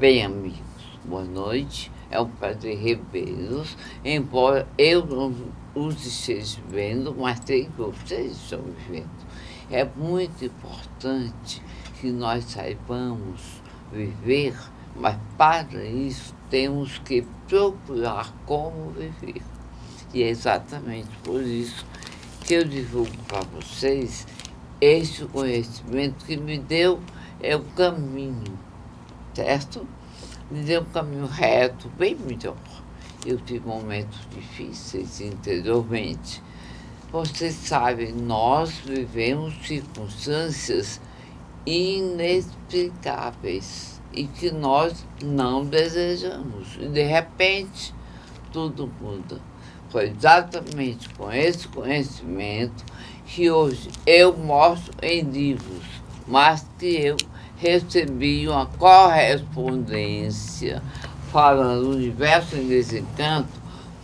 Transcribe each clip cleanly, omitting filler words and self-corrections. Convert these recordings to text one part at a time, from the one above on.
Bem, amigos, boa noite. É um prazer revê-los, embora eu não os esteja vendo, mas sei que vocês estão me vendo. É muito importante que nós saibamos viver, mas para isso temos que procurar como viver. E é exatamente por isso que eu divulgo para vocês este conhecimento que me deu o caminho, certo? Me deu um caminho reto, bem melhor. Eu tive momentos difíceis interiormente. Vocês sabem, nós vivemos circunstâncias inexplicáveis e que nós não desejamos. E de repente, tudo muda. Foi exatamente com esse conhecimento que hoje eu mostro em livros, mas que eu recebi uma correspondência falando do Universo em Desencanto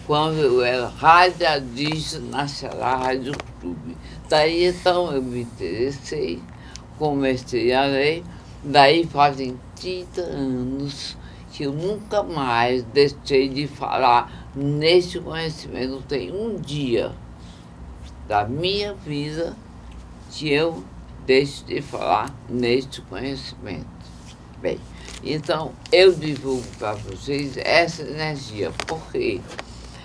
quando eu era radialista na Rádio Clube. Daí então eu me interessei, comecei a ler, daí fazem 30 anos que eu nunca mais deixei de falar neste conhecimento. Tem um dia da minha vida que eu deixo de falar neste conhecimento. Bem, então eu divulgo para vocês essa energia, porque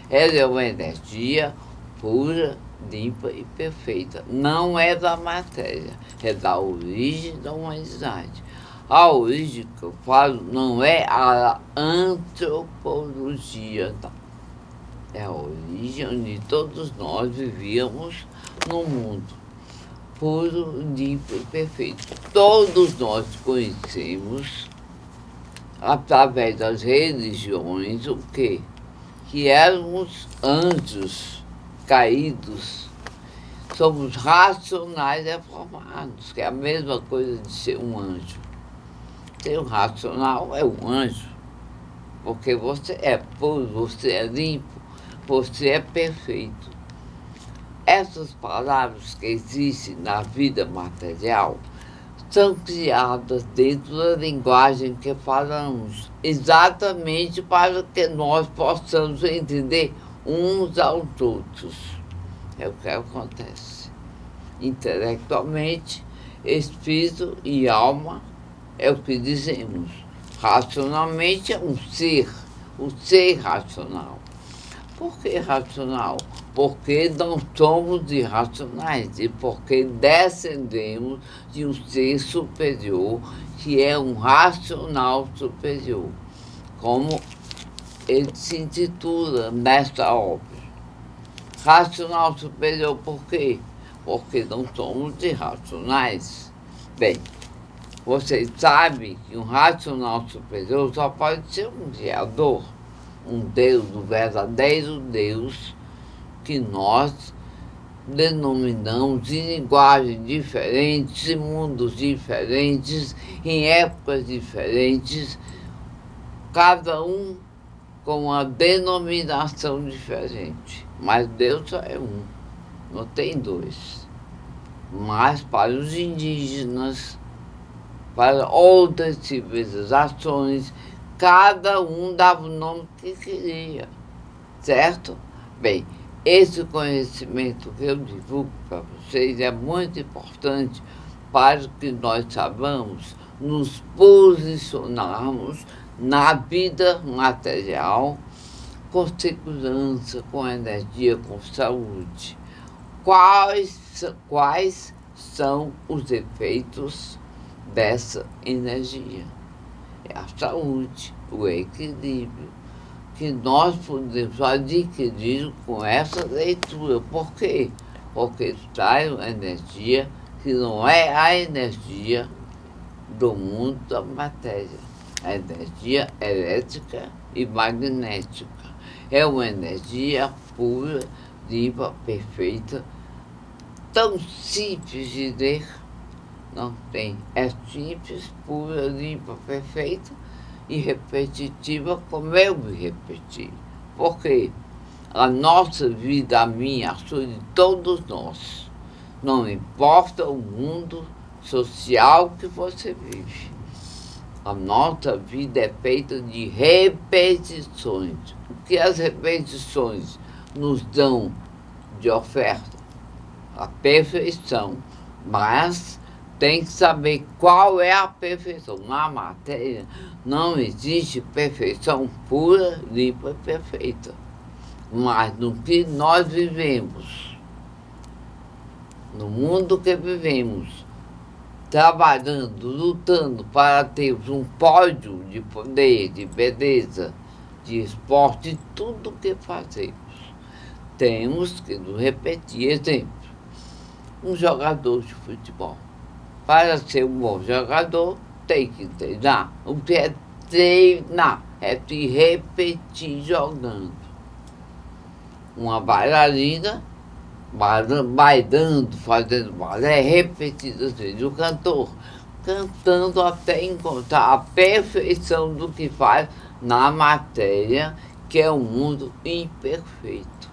ela é uma energia pura, limpa e perfeita. Não é da matéria, é da origem da humanidade. A origem que eu falo não é a antropologia, não. É a origem onde todos nós vivíamos no mundo. Puro, limpo e perfeito. Todos nós conhecemos, através das religiões, o quê? Que éramos anjos caídos. Somos racionais reformados, que é a mesma coisa de ser um anjo. Ser um racional é um anjo, porque você é puro, você é limpo, você é perfeito. Essas palavras que existem na vida material são criadas dentro da linguagem que falamos, exatamente para que nós possamos entender uns aos outros. É o que acontece. Intelectualmente, espírito e alma é o que dizemos. Racionalmente é um ser, o ser racional. Por que racional? Porque não somos irracionais e porque descendemos de um ser superior, que é um racional superior, como ele se intitula nesta obra. Racional superior por quê? Porque não somos irracionais. Bem, vocês sabem que um racional superior só pode ser um criador, um Deus, um verdadeiro Deus, que nós denominamos em linguagens diferentes, em mundos diferentes, em épocas diferentes, cada um com uma denominação diferente. Mas Deus só é um, não tem dois. Mas para os indígenas, para outras civilizações, cada um dava o nome que queria, certo? Bem, esse conhecimento que eu divulgo para vocês é muito importante para que nós saibamos nos posicionarmos na vida material com segurança, com energia, com saúde. Quais são os efeitos dessa energia? É a saúde, o equilíbrio, que nós podemos adquirir com essa leitura. Por quê? Porque traz uma energia que não é a energia do mundo da matéria. A energia elétrica e magnética. É uma energia pura, limpa, perfeita, tão simples de ler. Não tem. É simples, pura, limpa, perfeita e repetitiva, como eu me repeti. Porque a nossa vida, a minha, a sua, de todos nós, não importa o mundo social que você vive, A nossa vida é feita de repetições. O que as repetições nos dão de oferta? A perfeição. Mas tem que saber qual é a perfeição. Na matéria não existe perfeição pura, limpa e perfeita. Mas no que nós vivemos, no mundo que vivemos, trabalhando, lutando para termos um pódio de poder, de beleza, de esporte, de tudo que fazemos, temos que nos repetir. Exemplo, um jogador de futebol. Para ser um bom jogador, tem que treinar. O que é treinar? É se repetir jogando. Uma bailarina bailando, fazendo balé, repetidas vezes. O cantor cantando até encontrar a perfeição do que faz na matéria, que é um mundo imperfeito,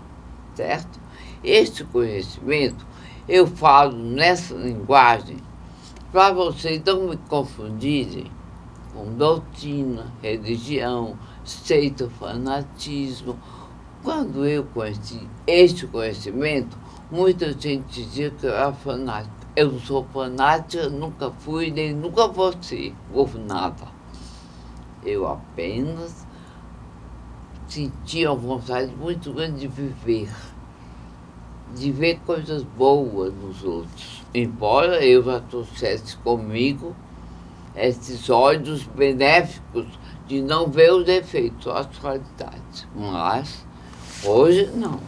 certo? Este conhecimento eu falo nessa linguagem para vocês não me confundirem com doutrina, religião, seita, fanatismo. Quando eu conheci este conhecimento, muita gente dizia que eu era fanática. Eu não sou fanática, nunca fui, nem nunca vou ser, por nada. Eu apenas sentia uma vontade muito grande de ver coisas boas nos outros. Embora eu já trouxesse comigo esses olhos benéficos de não ver os defeitos, só as qualidades. Mas hoje não.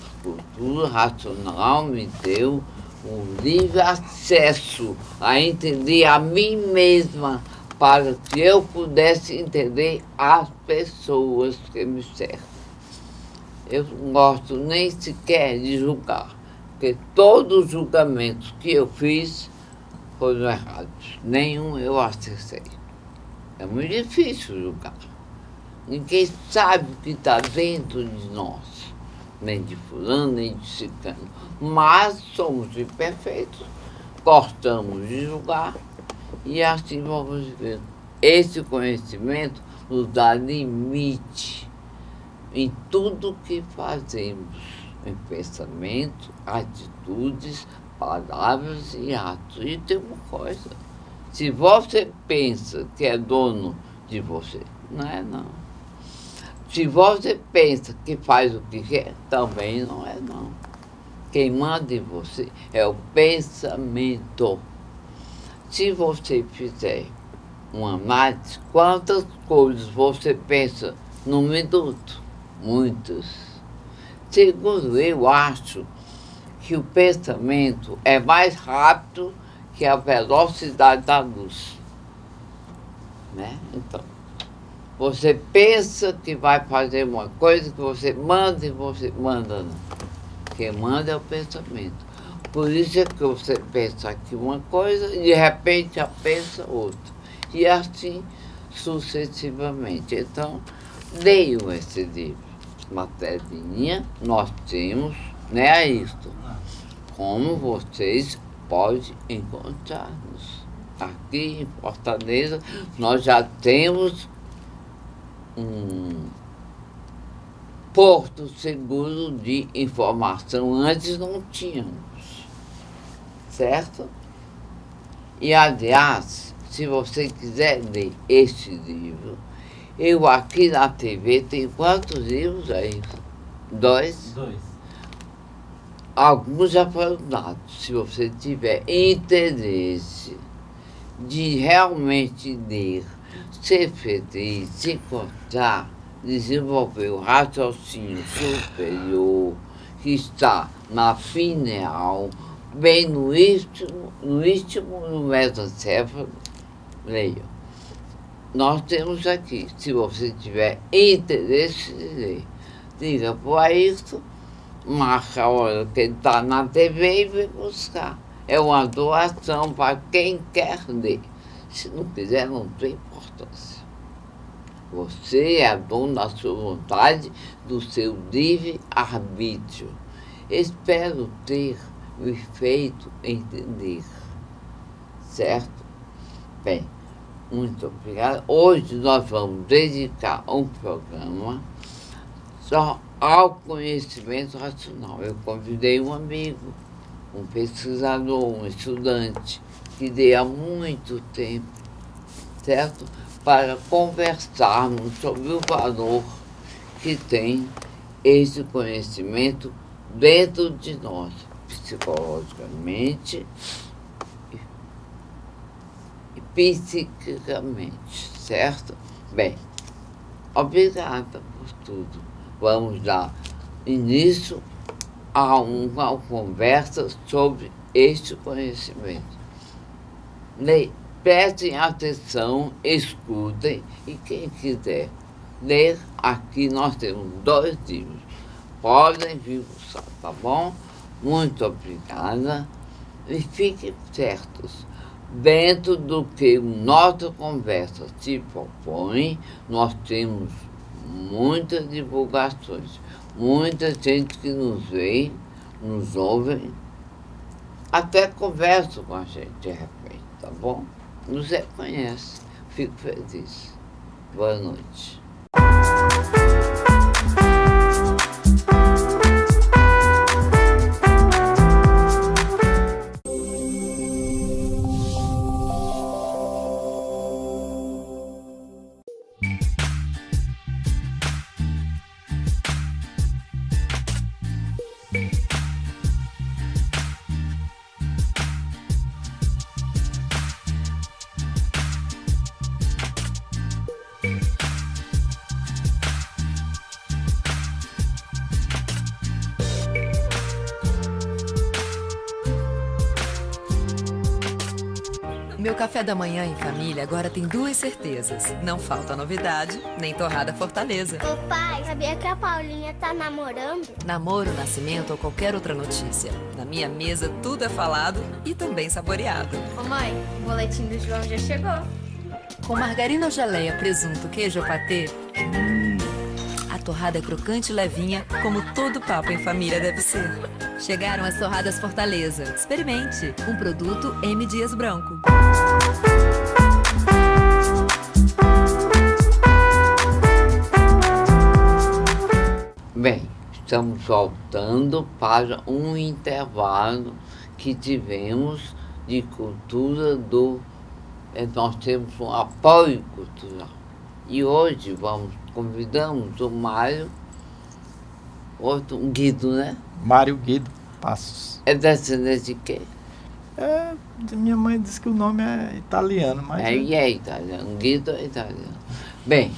A cultura racional me deu um livre acesso a entender a mim mesma para que eu pudesse entender as pessoas que me cercam. Eu não gosto nem sequer de julgar, porque todos os julgamentos que eu fiz foram errados. Nenhum eu acertei. É muito difícil julgar. Ninguém sabe o que está dentro de nós, nem de fulano, nem de ciclano. Mas somos imperfeitos, gostamos de julgar e assim vamos viver. Esse conhecimento nos dá limite em tudo que fazemos, em pensamento, atitudes, palavras e atos. E tem uma coisa, se você pensa que é dono de você, não é não. Se você pensa que faz o que quer, também não é não. Quem manda em você é o pensamento. Se você fizer uma análise, quantas coisas você pensa num minuto? Muitas. Segundo eu acho que o pensamento é mais rápido que a velocidade da luz. Né? Então, você pensa que vai fazer uma coisa que você manda e você manda não. Quem manda é o pensamento. Por isso é que você pensa aqui uma coisa e de repente já pensa outra. E assim sucessivamente. Então, leiam esse livro. Materinha, nós temos, né, isto. Como vocês podem encontrar-nos. Aqui em Fortaleza, nós já temos um porto seguro de informação. Antes não tínhamos, certo? E, aliás, se você quiser ler este livro, eu aqui na TV tenho quantos livros aí? 2? 2. Alguns já foram dados. Se você tiver interesse de realmente ler, ser feliz, se encontrar, desenvolver o raciocínio superior que está na pineal, bem no istmo, no mesencéfalo, leiam. Nós temos aqui, se você tiver interesse de ler, liga para o Ayrton, marca a hora que ele está na TV e vem buscar. É uma doação para quem quer ler. Se não quiser, não tem importância. Você é dono da sua vontade, do seu livre-arbítrio. Espero ter me feito entender. Certo? Bem, Muito obrigada. Hoje nós vamos dedicar um programa só ao conhecimento racional. Eu convidei um amigo, um pesquisador, um estudante, que dei há muito tempo, certo? Para conversarmos sobre o valor que tem esse conhecimento dentro de nós, psicologicamente e psiquicamente, certo? Bem, obrigada por tudo. Vamos dar início a uma conversa sobre este conhecimento. Prestem atenção, escutem, e quem quiser ler, aqui nós temos 2 livros. Podem vir buscar, tá bom? Muito obrigada e fiquem certos. Dentro do que nossa conversa se propõe, nós temos muitas divulgações, muita gente que nos vê, nos ouve, até conversa com a gente de repente, tá bom? Nos reconhece. Fico feliz. Boa noite. Meu café da manhã em família agora tem 2 certezas. Não falta novidade, nem torrada Fortaleza. Ô pai, sabia que a Paulinha tá namorando? Namoro, nascimento ou qualquer outra notícia. Na minha mesa tudo é falado e também saboreado. Ô mãe, o boletim do João já chegou. Com margarina ou geleia, presunto, queijo ou patê, a torrada é crocante e levinha, como todo papo em família deve ser. Chegaram as torradas Fortaleza. Experimente. Um produto M. Dias Branco. Bem, estamos voltando para um intervalo que tivemos de cultura do... Nós temos um apoio cultural. E hoje convidamos o Mário, um Guido, né? Mário Guido Passos. É descendente de quê? Minha mãe disse que o nome é italiano, mas... É italiano, Guido é italiano. Bem,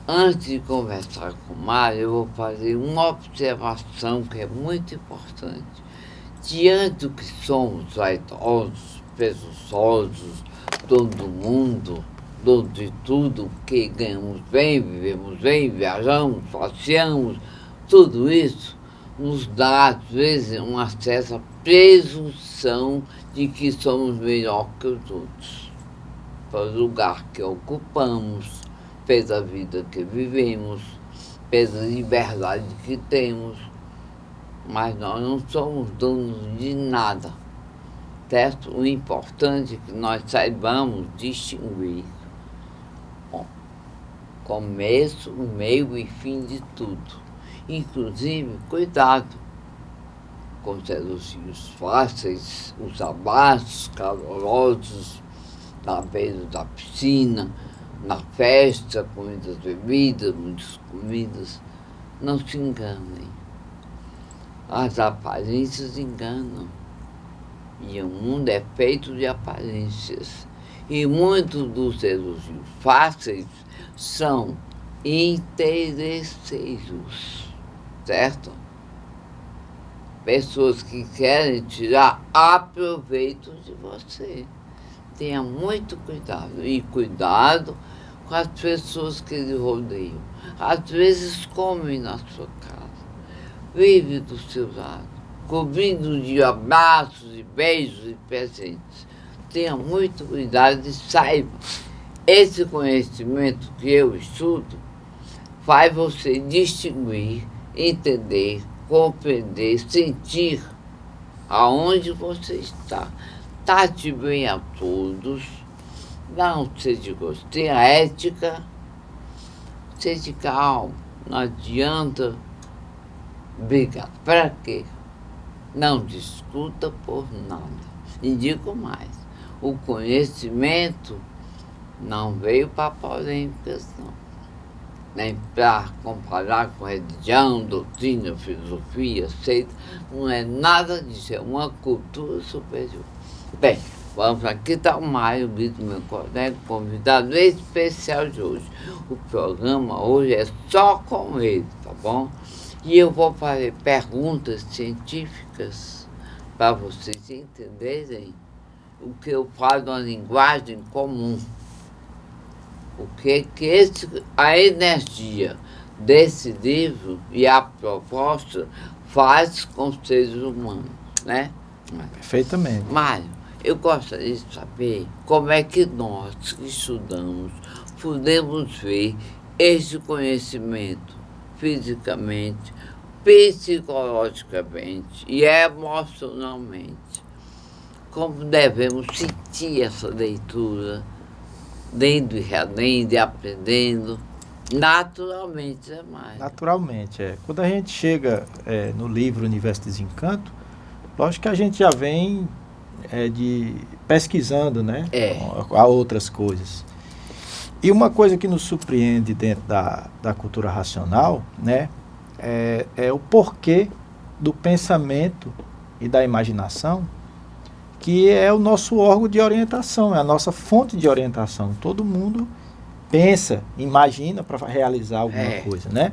antes de conversar com o Mário, eu vou fazer uma observação que é muito importante. Diante do que somos vaidosos, presunçosos, todo mundo, dono de tudo, que ganhamos bem, vivemos bem, viajamos, passeamos, tudo isso nos dá, às vezes, um acesso à presunção de que somos melhor que os outros, pelo lugar que ocupamos, pela vida que vivemos, pela liberdade que temos, mas nós não somos donos de nada, certo? O importante é que nós saibamos distinguir começo, meio e fim de tudo. Inclusive, cuidado com os elogios fáceis, os abraços calorosos na beira da piscina, na festa, com muitas bebidas, muitas comidas. Não se enganem. As aparências enganam. E o mundo é feito de aparências. E muitos dos elogios fáceis são interesseiros, certo? Pessoas que querem tirar aproveito de você. Tenha muito cuidado. E cuidado com as pessoas que lhe rodeiam. Às vezes comem na sua casa. Vive do seu lado, cobrindo de abraços e beijos e presentes. Tenha muito cuidado e saiba, esse conhecimento que eu estudo faz você distinguir, entender, compreender, sentir aonde você está. Trate bem a todos, Não ser de gosto. Tem a ética, ser de calmo. Não adianta brigar. Para quê? Não discuta por nada. E digo mais, o conhecimento não veio para polêmicas, não. Nem para comparar com religião, doutrina, filosofia, seita. Não é nada disso, é uma cultura superior. Bem, vamos aqui, está o Mário Brito, meu colega, convidado especial de hoje. O programa hoje é só com ele, tá bom? E eu vou fazer perguntas científicas para vocês entenderem o que eu falo na linguagem comum. O que a energia desse livro e a proposta faz com os seres humanos, né? Perfeitamente. Mário, eu gostaria de saber como é que nós que estudamos podemos ver esse conhecimento fisicamente, psicologicamente e emocionalmente. Como devemos sentir essa leitura, lendo e relendo e aprendendo, naturalmente, é mais. Naturalmente, é. Quando a gente chega no livro Universo Desencanto, lógico que a gente já vem pesquisando, né? A outras coisas. E uma coisa que nos surpreende dentro da cultura racional, né? É o porquê do pensamento e da imaginação, que é o nosso órgão de orientação, é a nossa fonte de orientação. Todo mundo pensa, imagina para realizar alguma coisa, né?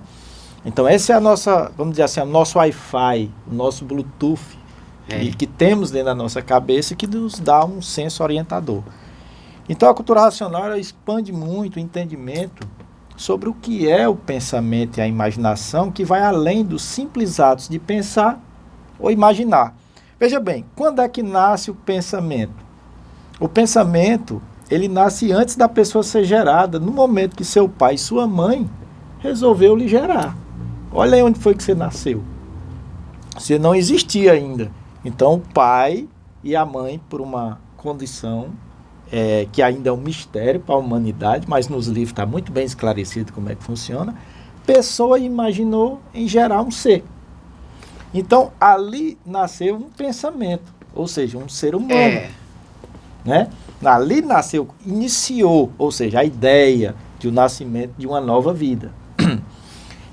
Então, essa é a nossa, vamos dizer assim, o nosso Wi-Fi, o nosso Bluetooth, que temos dentro da nossa cabeça, que nos dá um senso orientador. Então, a cultura racional ela expande muito o entendimento sobre o que é o pensamento e a imaginação, que vai além dos simples atos de pensar ou imaginar. Veja bem, quando é que nasce o pensamento? O pensamento, ele nasce antes da pessoa ser gerada, no momento que seu pai e sua mãe resolveu lhe gerar. Olha aí onde foi que você nasceu. Você não existia ainda. Então, o pai e a mãe, por uma condição que ainda é um mistério para a humanidade, mas nos livros está muito bem esclarecido como é que funciona, pessoa imaginou em gerar um ser. Então, ali nasceu um pensamento, ou seja, um ser humano. Né? Ali nasceu, iniciou, ou seja, a ideia de o nascimento de uma nova vida.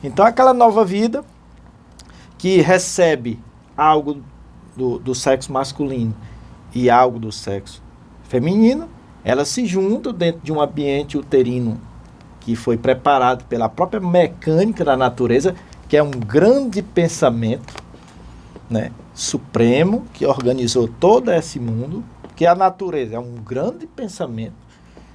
Então, aquela nova vida que recebe algo do sexo masculino e algo do sexo feminino, ela se junta dentro de um ambiente uterino que foi preparado pela própria mecânica da natureza, que é um grande pensamento, né, supremo, que organizou todo esse mundo, que a natureza é um grande pensamento,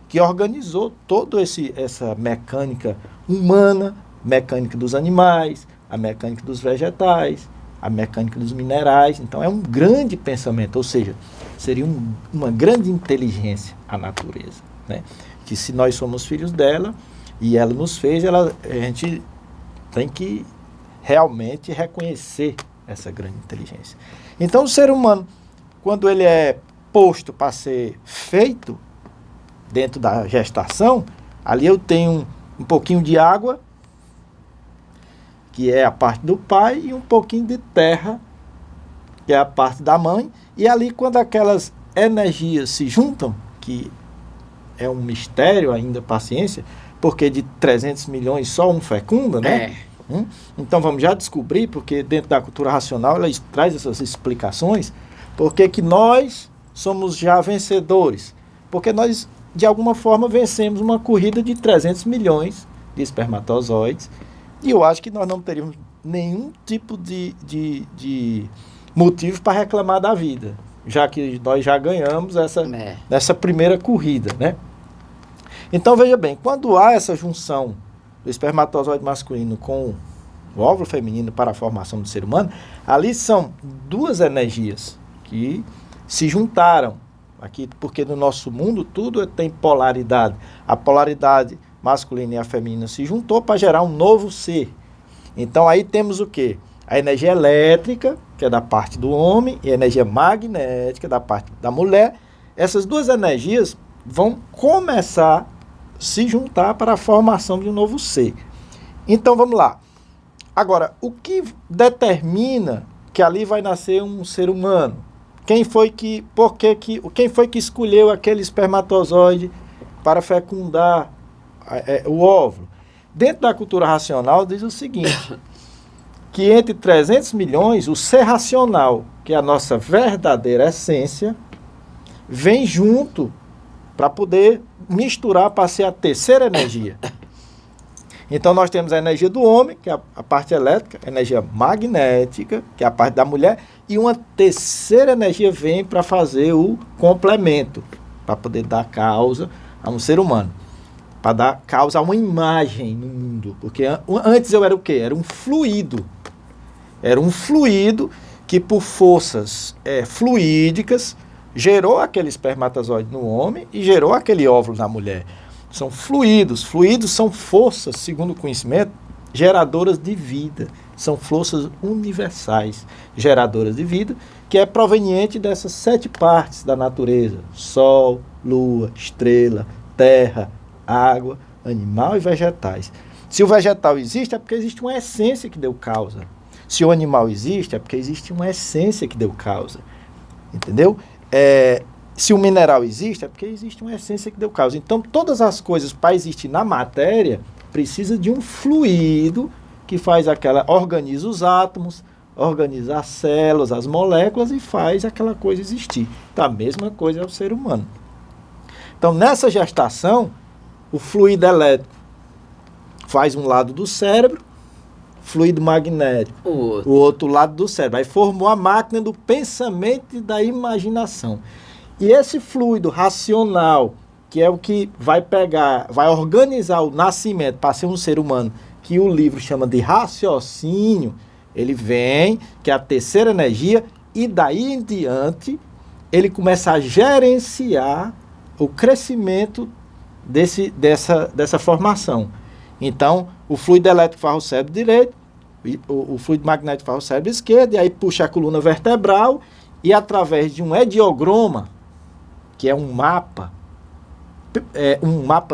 que organizou toda essa mecânica humana, mecânica dos animais, a mecânica dos vegetais, a mecânica dos minerais. Então é um grande pensamento, ou seja, seria uma grande inteligência a natureza, né? Que se nós somos filhos dela e ela nos fez, a gente tem que realmente reconhecer essa grande inteligência. Então o ser humano, quando ele é posto para ser feito dentro da gestação, ali eu tenho um pouquinho de água, que é a parte do pai, e um pouquinho de terra, que é a parte da mãe, e ali quando aquelas energias se juntam, que é um mistério ainda para a ciência, porque de 300 milhões só um fecunda, né? Então vamos já descobrir, porque dentro da cultura racional ela traz essas explicações, porque que nós somos já vencedores, porque nós de alguma forma vencemos uma corrida de 300 milhões de espermatozoides, e eu acho que nós não teríamos nenhum tipo de motivo para reclamar da vida, já que nós já ganhamos essa primeira corrida, né? Então veja bem, quando há essa junção do espermatozoide masculino com o óvulo feminino para a formação do ser humano, ali são duas energias que se juntaram aqui, porque no nosso mundo tudo tem polaridade. A polaridade masculina e a feminina se juntou para gerar um novo ser. Então aí temos o quê? A energia elétrica, que é da parte do homem, e a energia magnética, da parte da mulher. Essas duas energias vão começar a se juntar para a formação de um novo ser. Então vamos lá. Agora, o que determina que ali vai nascer um ser humano? Quem foi que escolheu aquele espermatozoide para fecundar o óvulo? Dentro da cultura racional diz o seguinte, que entre 300 milhões, o ser racional, que é a nossa verdadeira essência, vem junto para poder misturar para ser a terceira energia. Então nós temos a energia do homem, que é a parte elétrica, a energia magnética, que é a parte da mulher, e uma terceira energia vem para fazer o complemento, para poder dar causa a um ser humano, para dar causa a uma imagem no mundo. Porque antes eu era o quê? Era um fluido. Era um fluido que por forças fluídicas gerou aquele espermatozoide no homem e gerou aquele óvulo na mulher. São fluidos. Fluidos são forças, segundo o conhecimento, geradoras de vida. São forças universais geradoras de vida, que é proveniente dessas 7 partes da natureza: Sol, Lua, estrela, terra, água, animal e vegetais. Se o vegetal existe, é porque existe uma essência que deu causa. Se o animal existe, é porque existe uma essência que deu causa. Entendeu? Se o mineral existe, é porque existe uma essência que deu causa. Então, todas as coisas para existir na matéria, precisa de um fluido que organiza os átomos, organiza as células, as moléculas e faz aquela coisa existir. Então, a mesma coisa é o ser humano. Então, nessa gestação, o fluido elétrico faz um lado do cérebro, fluido magnético, o outro lado do cérebro. Aí formou a máquina do pensamento e da imaginação. E esse fluido racional, que é o que vai organizar o nascimento para ser um ser humano, que o livro chama de raciocínio, ele vem, que é a terceira energia, e daí em diante ele começa a gerenciar o crescimento dessa formação. Então, o fluido elétrico faz o cérebro direito, o fluido magnético faz o cérebro esquerdo, e aí puxa a coluna vertebral, e através de um hediograma, que é um mapa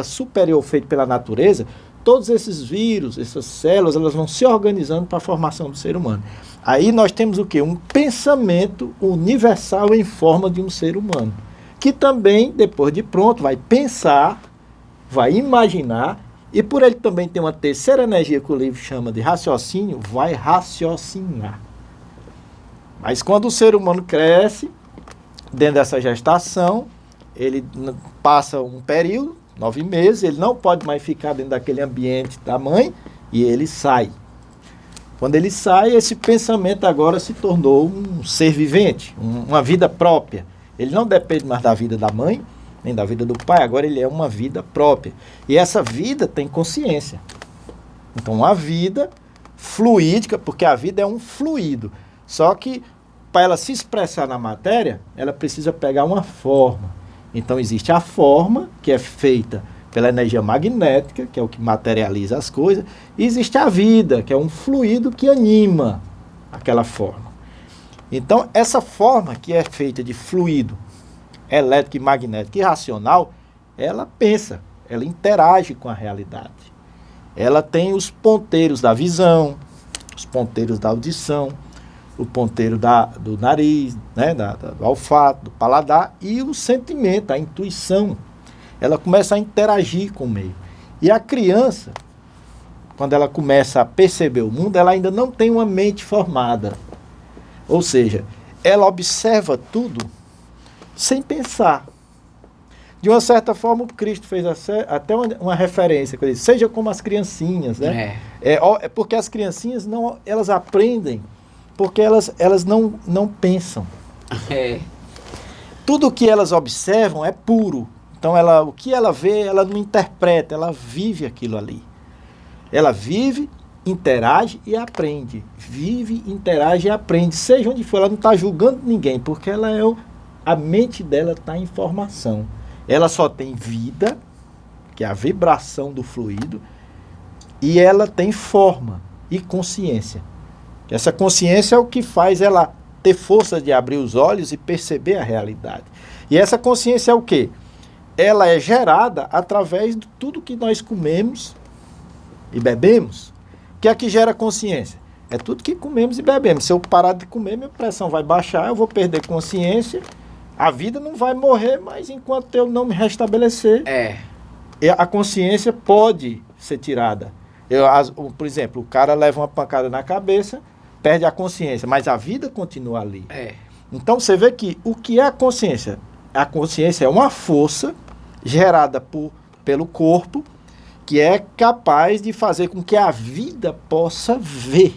superior feito pela natureza, todos esses vírus, essas células, elas vão se organizando para a formação do ser humano. Aí nós temos o quê? Um pensamento universal em forma de um ser humano, que também, depois de pronto, vai pensar, vai imaginar, e por ele também ter uma terceira energia que o livro chama de raciocínio, vai raciocinar. Mas quando o ser humano cresce, dentro dessa gestação, ele passa um período, 9 meses, ele não pode mais ficar dentro daquele ambiente da mãe, e ele sai. Quando ele sai, esse pensamento agora se tornou um ser vivente, uma vida própria. Ele não depende mais da vida da mãe, nem da vida do pai, agora ele é uma vida própria. E essa vida tem consciência. Então, uma vida fluídica, porque a vida é um fluido. Só que, para ela se expressar na matéria, ela precisa pegar uma forma. Então, existe a forma, que é feita pela energia magnética, que é o que materializa as coisas, e existe a vida, que é um fluido que anima aquela forma. Então, essa forma que é feita de fluido elétrico e magnético e racional, ela pensa, ela interage com a realidade. Ela tem os ponteiros da visão, os ponteiros da audição, o ponteiro do nariz, né, do olfato, do paladar e o sentimento, a intuição. Ela começa a interagir com o meio. E a criança, quando ela começa a perceber o mundo, ela ainda não tem uma mente formada. Ou seja, ela observa tudo sem pensar. De uma certa forma, o Cristo fez até uma referência, que ele diz, seja como as criancinhas, né? É porque as criancinhas elas aprendem, porque elas não pensam. Tudo que elas observam é puro. Então, o que ela vê, ela não interpreta, ela vive aquilo ali. Ela vive, interage e aprende. Vive, interage e aprende. Seja onde for, ela não está julgando ninguém, porque a mente dela está em formação. Ela só tem vida, que é a vibração do fluido, e ela tem forma e consciência. Essa consciência é o que faz ela ter força de abrir os olhos e perceber a realidade. E essa consciência é o quê? ela é gerada através de tudo que nós comemos e bebemos. O que é que gera consciência? É tudo que comemos e bebemos. Se eu parar de comer, minha pressão vai baixar, eu vou perder consciência, a vida não vai morrer, mas enquanto eu não me restabelecer, a consciência pode ser tirada. Por exemplo, o cara leva uma pancada na cabeça, perde a consciência, mas a vida continua ali. Então você vê que o que é a consciência? A consciência é uma força gerada pelo corpo, que é capaz de fazer com que a vida possa ver,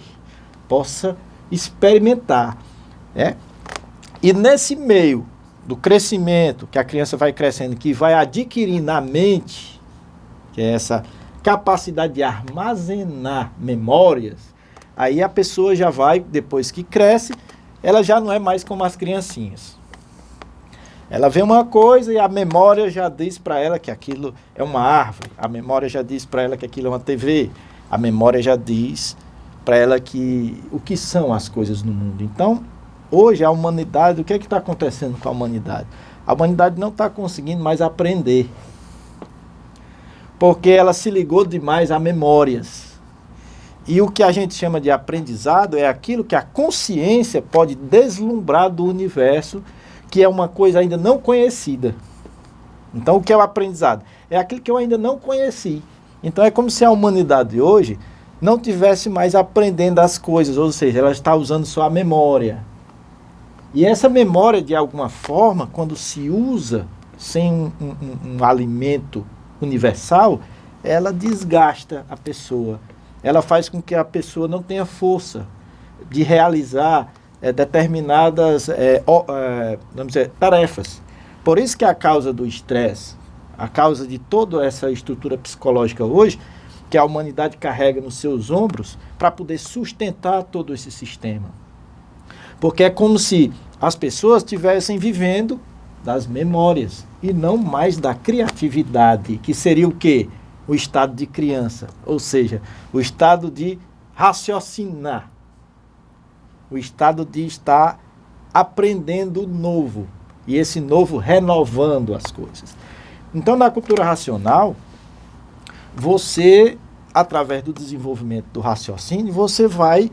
possa experimentar. E nesse meio do crescimento, que a criança vai crescendo, que vai adquirir na mente, que é essa capacidade de armazenar memórias, aí a pessoa já vai, depois que cresce, ela já não é mais como as criancinhas. Ela vê uma coisa e a memória já diz para ela que aquilo é uma árvore. A memória já diz para ela que aquilo é uma TV. A memória já diz para ela o que são as coisas no mundo. Então, hoje a humanidade, o que é que está acontecendo com a humanidade? A humanidade não está conseguindo mais aprender. Porque ela se ligou demais a memórias. E o que a gente chama de aprendizado é aquilo que a consciência pode deslumbrar do universo, que é uma coisa ainda não conhecida. Então, o que é o aprendizado? É aquilo que eu ainda não conheci. Então, é como se a humanidade hoje não tivesse mais aprendendo as coisas, ou seja, ela está usando só a memória. E essa memória, de alguma forma, quando se usa sem um alimento universal, ela desgasta a pessoa. Ela faz com que a pessoa não tenha força de realizar determinadas vamos dizer, tarefas. Por isso que a causa do estresse, a causa de toda essa estrutura psicológica hoje, que a humanidade carrega nos seus ombros para poder sustentar todo esse sistema. Porque é como se as pessoas estivessem vivendo das memórias e não mais da criatividade, que seria o quê? O estado de criança, ou seja, o estado de raciocinar. O estado de estar aprendendo novo. E esse novo renovando as coisas. Então, na cultura racional, você, através do desenvolvimento do raciocínio, você vai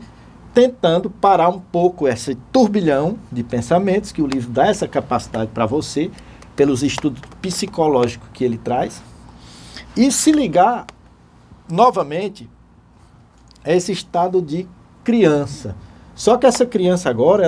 tentando parar um pouco esse turbilhão de pensamentos, que o livro dá essa capacidade para você, pelos estudos psicológicos que ele traz, e se ligar novamente a esse estado de criança. Só que essa criança agora,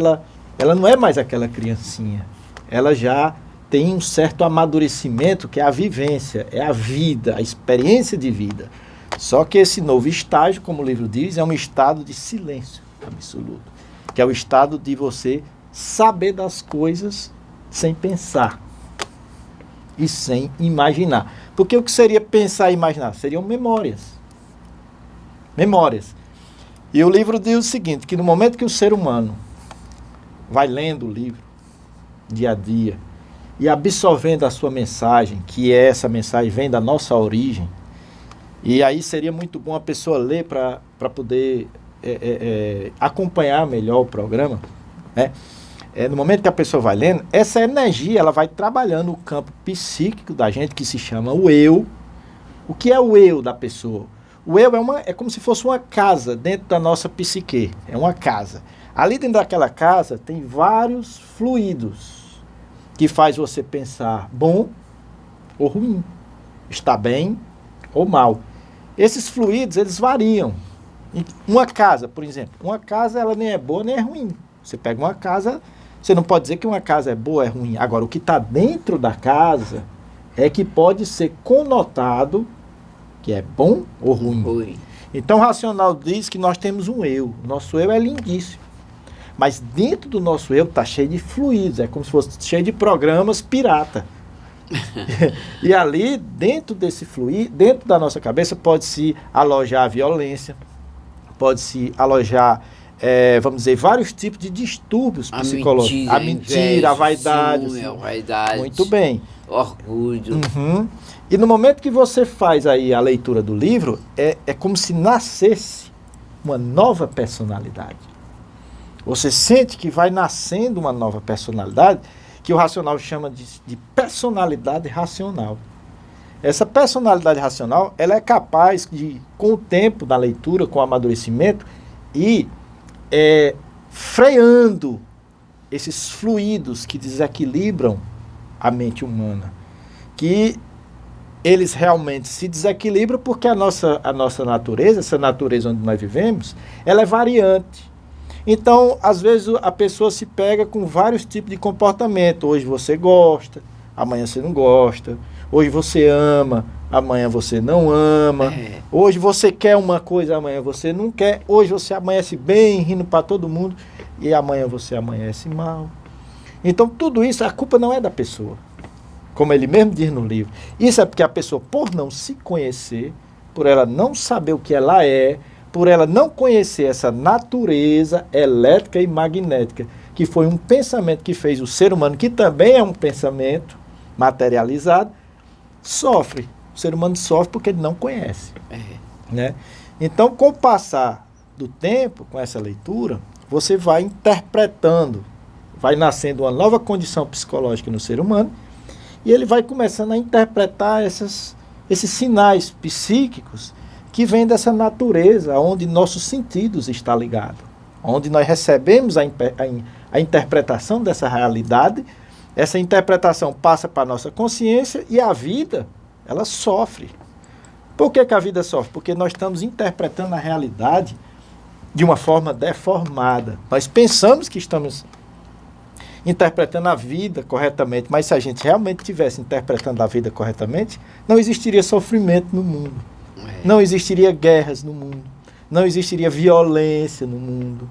ela não é mais aquela criancinha. Ela já tem um certo amadurecimento, que é a vivência, é a vida, a experiência de vida. Só que esse novo estágio, como o livro diz, é um estado de silêncio absoluto. Que é o estado de você saber das coisas sem pensar e sem imaginar. Porque o que seria pensar e imaginar? Seriam memórias. Memórias. E o livro diz o seguinte, que no momento que o ser humano vai lendo o livro, dia a dia, e absorvendo a sua mensagem, que essa mensagem vem da nossa origem, e aí seria muito bom a pessoa ler para poder acompanhar melhor o programa, né? No momento que a pessoa vai lendo, essa energia ela vai trabalhando o campo psíquico da gente, que se chama o eu. O que é o eu da pessoa? O eu é como se fosse uma casa dentro da nossa psique. É uma casa. Ali dentro daquela casa tem vários fluidos que faz você pensar bom ou ruim, está bem ou mal. Esses fluidos, eles variam. Uma casa, por exemplo, uma casa ela nem é boa nem é ruim. Você pega uma casa, você não pode dizer que uma casa é boa ou é ruim. Agora, o que está dentro da casa é que pode ser conotado que é bom ou ruim. Oi. Então, o racional diz que nós temos um eu. Nosso eu é lindíssimo. Mas dentro do nosso eu está cheio de fluidos. É como se fosse cheio de programas pirata. E ali, dentro desse fluido, dentro da nossa cabeça, pode-se alojar a violência, pode-se alojar, vamos dizer, vários tipos de distúrbios psicológicos. A mentira, a vaidade. Ciúme, a vaidade. Muito bem. Orgulho. Uhum. E no momento que você faz aí a leitura do livro, é como se nascesse uma nova personalidade. Você sente que vai nascendo uma nova personalidade que o racional chama de personalidade racional. Essa personalidade racional, ela é capaz de, com o tempo da leitura, com o amadurecimento, ir freando esses fluidos que desequilibram a mente humana, que eles realmente se desequilibram porque a nossa natureza, essa natureza onde nós vivemos, ela é variante. Então, às vezes, a pessoa se pega com vários tipos de comportamento. Hoje você gosta, amanhã você não gosta. Hoje você ama, amanhã você não ama. Hoje você quer uma coisa, amanhã você não quer. Hoje você amanhece bem, rindo para todo mundo, e amanhã você amanhece mal. Então, tudo isso, a culpa não é da pessoa, como ele mesmo diz no livro. Isso é porque a pessoa, por não se conhecer, por ela não saber o que ela é, por ela não conhecer essa natureza elétrica e magnética, que foi um pensamento que fez o ser humano, que também é um pensamento materializado, sofre. O ser humano sofre porque ele não conhece. Né? Então, com o passar do tempo, com essa leitura, você vai interpretando, vai nascendo uma nova condição psicológica no ser humano, e ele vai começando a interpretar esses sinais psíquicos que vêm dessa natureza, onde nossos sentidos estão ligados, onde nós recebemos a interpretação dessa realidade. Essa interpretação passa para a nossa consciência e a vida, ela sofre. Por que a vida sofre? Porque nós estamos interpretando a realidade de uma forma deformada. Nós pensamos que estamos interpretando a vida corretamente, mas se a gente realmente estivesse interpretando a vida corretamente, não existiria sofrimento no mundo. Não existiria guerras no mundo. Não existiria violência no mundo.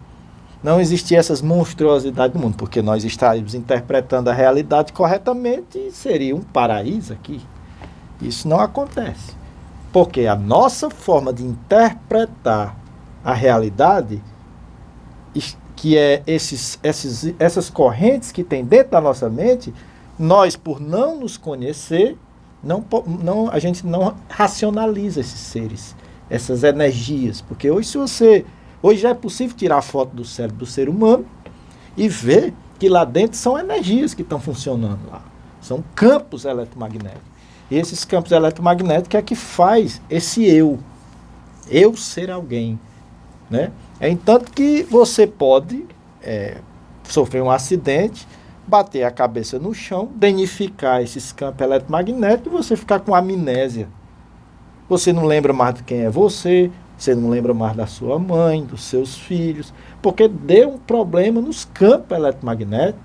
Não existia essas monstruosidades no mundo, porque nós estaríamos interpretando a realidade corretamente e seria um paraíso aqui. Isso não acontece. Porque a nossa forma de interpretar a realidade, que é essas correntes que tem dentro da nossa mente, nós, por não nos conhecer, a gente não racionaliza esses seres, essas energias. Porque hoje já é possível tirar a foto do cérebro do ser humano e ver que lá dentro são energias que estão funcionando lá. São campos eletromagnéticos. E esses campos eletromagnéticos é que faz esse eu ser alguém. Né? Entanto que você pode sofrer um acidente, bater a cabeça no chão, danificar esses campos eletromagnéticos e você ficar com amnésia. Você não lembra mais de quem é você não lembra mais da sua mãe, dos seus filhos, porque deu um problema nos campos eletromagnéticos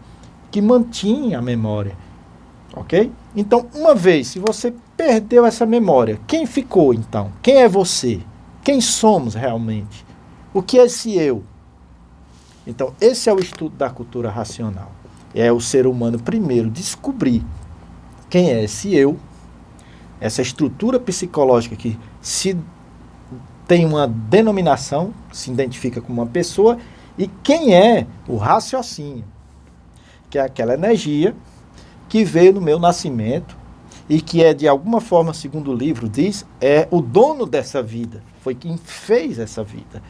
que mantinha a memória. Ok? Então, uma vez, se você perdeu essa memória, quem ficou então? Quem é você? Quem somos realmente? O que é esse eu? Então, esse é o estudo da cultura racional. É o ser humano primeiro descobrir quem é esse eu, essa estrutura psicológica que tem uma denominação, se identifica como uma pessoa, e quem é o raciocínio, que é aquela energia que veio no meu nascimento e que é, de alguma forma, segundo o livro diz, é o dono dessa vida, foi quem fez essa vida.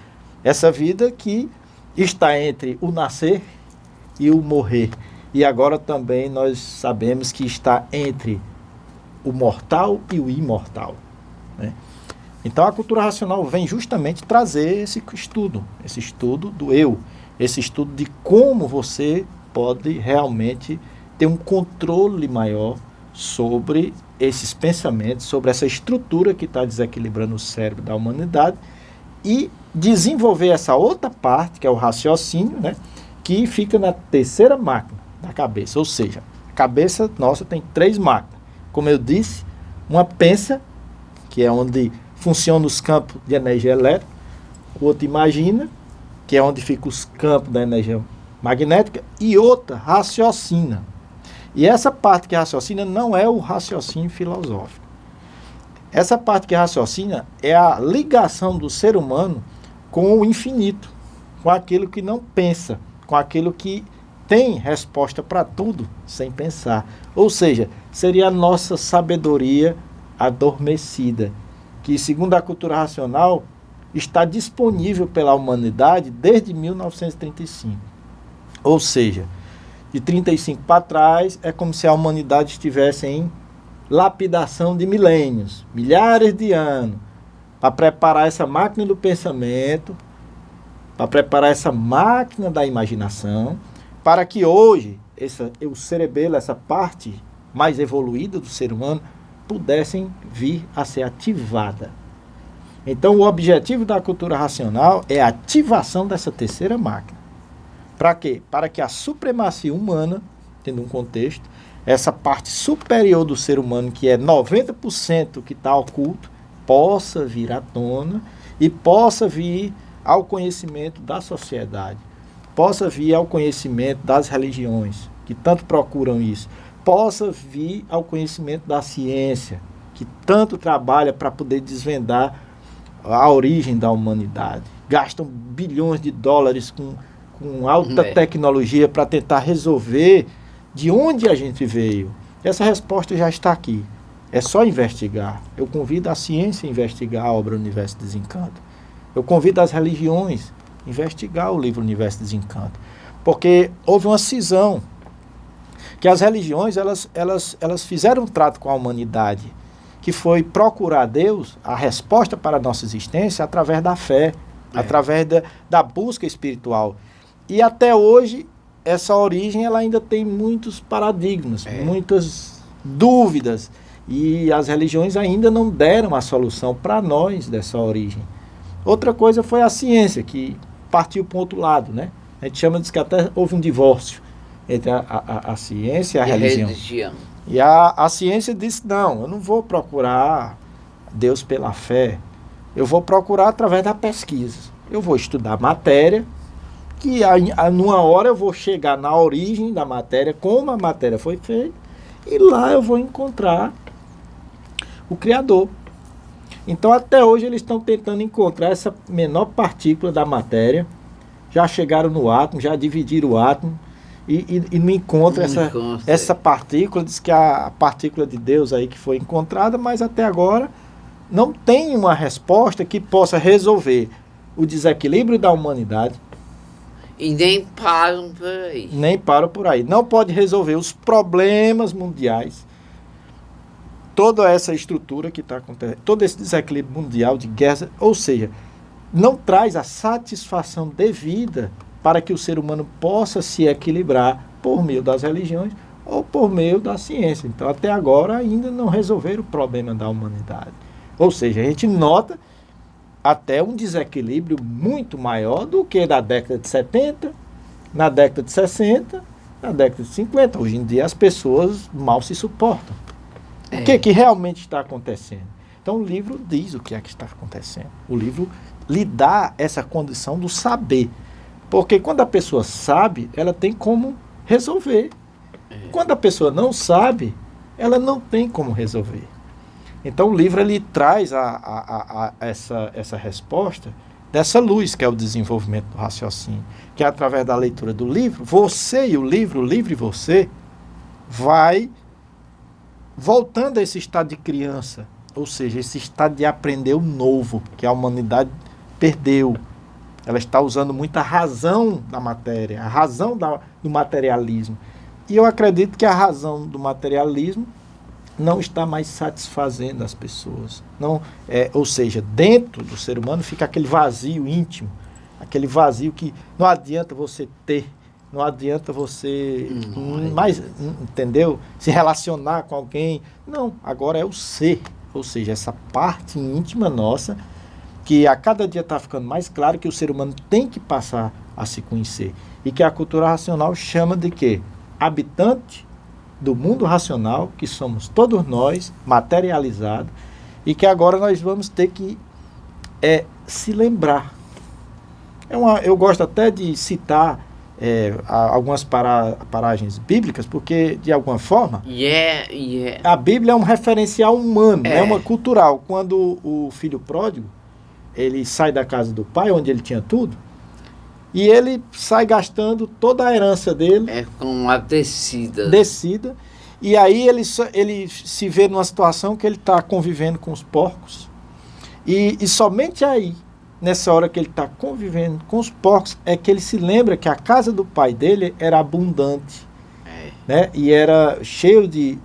Essa vida que está entre o nascer e o morrer. E agora também nós sabemos que está entre o mortal e o imortal. Né? Então a cultura racional vem justamente trazer esse estudo do eu, esse estudo de como você pode realmente ter um controle maior sobre esses pensamentos, sobre essa estrutura que está desequilibrando o cérebro da humanidade e desenvolver essa outra parte, que é o raciocínio, né, que fica na terceira máquina da cabeça. Ou seja, a cabeça nossa tem 3 máquinas. Como eu disse, uma pensa, que é onde funcionam os campos de energia elétrica, o outro imagina, que é onde ficam os campos da energia magnética, e outra raciocina. E essa parte que raciocina não é o raciocínio filosófico. Essa parte que raciocina é a ligação do ser humano com o infinito, com aquilo que não pensa, com aquilo que tem resposta para tudo sem pensar. Ou seja, seria a nossa sabedoria adormecida, que, segundo a cultura racional, está disponível pela humanidade desde 1935. Ou seja, De 35 para trás, é como se a humanidade estivesse em lapidação de milênios, milhares de anos, para preparar essa máquina do pensamento, para preparar essa máquina da imaginação, para que hoje o cerebelo, essa parte mais evoluída do ser humano, pudessem vir a ser ativada. Então, o objetivo da cultura racional é a ativação dessa terceira máquina. Para quê? Para que a supremacia humana, tendo um contexto, essa parte superior do ser humano, que é 90% que está oculto, possa vir à tona e possa vir ao conhecimento da sociedade, possa vir ao conhecimento das religiões, que tanto procuram isso, possa vir ao conhecimento da ciência, que tanto trabalha para poder desvendar a origem da humanidade. Gastam bilhões de dólares com alta tecnologia para tentar resolver de onde a gente veio. Essa resposta já está aqui. É só investigar. Eu convido a ciência a investigar a obra Universo Desencanto. Eu convido as religiões a investigar o livro Universo Desencanto. Porque houve uma cisão. Que as religiões, elas fizeram um trato com a humanidade, que foi procurar Deus, a resposta para a nossa existência, através da fé, através da busca espiritual. E até hoje, essa origem ela ainda tem muitos paradigmas, muitas dúvidas. E as religiões ainda não deram a solução para nós dessa origem. Outra coisa foi a ciência, que partiu para o outro lado, né? A gente chama de que até houve um divórcio entre a ciência e a religião. E a ciência disse, não, eu não vou procurar Deus pela fé, eu vou procurar através da pesquisa. Eu vou estudar matéria, que numa hora eu vou chegar na origem da matéria, como a matéria foi feita, e lá eu vou encontrar o Criador. Então até hoje eles estão tentando encontrar essa menor partícula da matéria, já chegaram no átomo, já dividiram o átomo, e não encontra essa partícula. Diz que a partícula de Deus aí que foi encontrada, mas até agora não tem uma resposta que possa resolver o desequilíbrio da humanidade. E nem param por aí. Nem param por aí. Não pode resolver os problemas mundiais. Toda essa estrutura que está acontecendo, todo esse desequilíbrio mundial de guerra, ou seja, não traz a satisfação devida para que o ser humano possa se equilibrar por meio das religiões ou por meio da ciência. Então, até agora, ainda não resolveram o problema da humanidade. Ou seja, a gente nota até um desequilíbrio muito maior do que na década de 70, na década de 60, na década de 50. Hoje em dia, as pessoas mal se suportam. O que realmente está acontecendo? Então, o livro diz o que é que está acontecendo. O livro lhe dá essa condição do saber. Porque quando a pessoa sabe, ela tem como resolver. Quando a pessoa não sabe, ela não tem como resolver. Então o livro ele traz essa resposta dessa luz, que é o desenvolvimento do raciocínio. Que é através da leitura do livro, você e o livro e você, vai voltando a esse estado de criança. Ou seja, esse estado de aprender o novo, que a humanidade perdeu. Ela está usando muita razão da matéria, a razão do materialismo. E eu acredito que a razão do materialismo não está mais satisfazendo as pessoas. Não, ou seja, dentro do ser humano fica aquele vazio íntimo, aquele vazio que não adianta você ter, não adianta você mais, entendeu? Se relacionar com alguém. Não, agora é o ser, ou seja, essa parte íntima nossa, que a cada dia está ficando mais claro que o ser humano tem que passar a se conhecer. E que a cultura racional chama de quê? Habitante do mundo racional, que somos todos nós, materializados, e que agora nós vamos ter que se lembrar. Eu gosto até de citar algumas paragens bíblicas, porque, de alguma forma, a Bíblia é um referencial humano, é uma cultural. Quando o filho pródigo, ele sai da casa do pai, onde ele tinha tudo, e ele sai gastando toda a herança dele. É com uma descida. E aí ele se vê numa situação que ele está convivendo com os porcos. E somente aí, nessa hora que ele está convivendo com os porcos, é que ele se lembra que a casa do pai dele era abundante, né? E era cheio de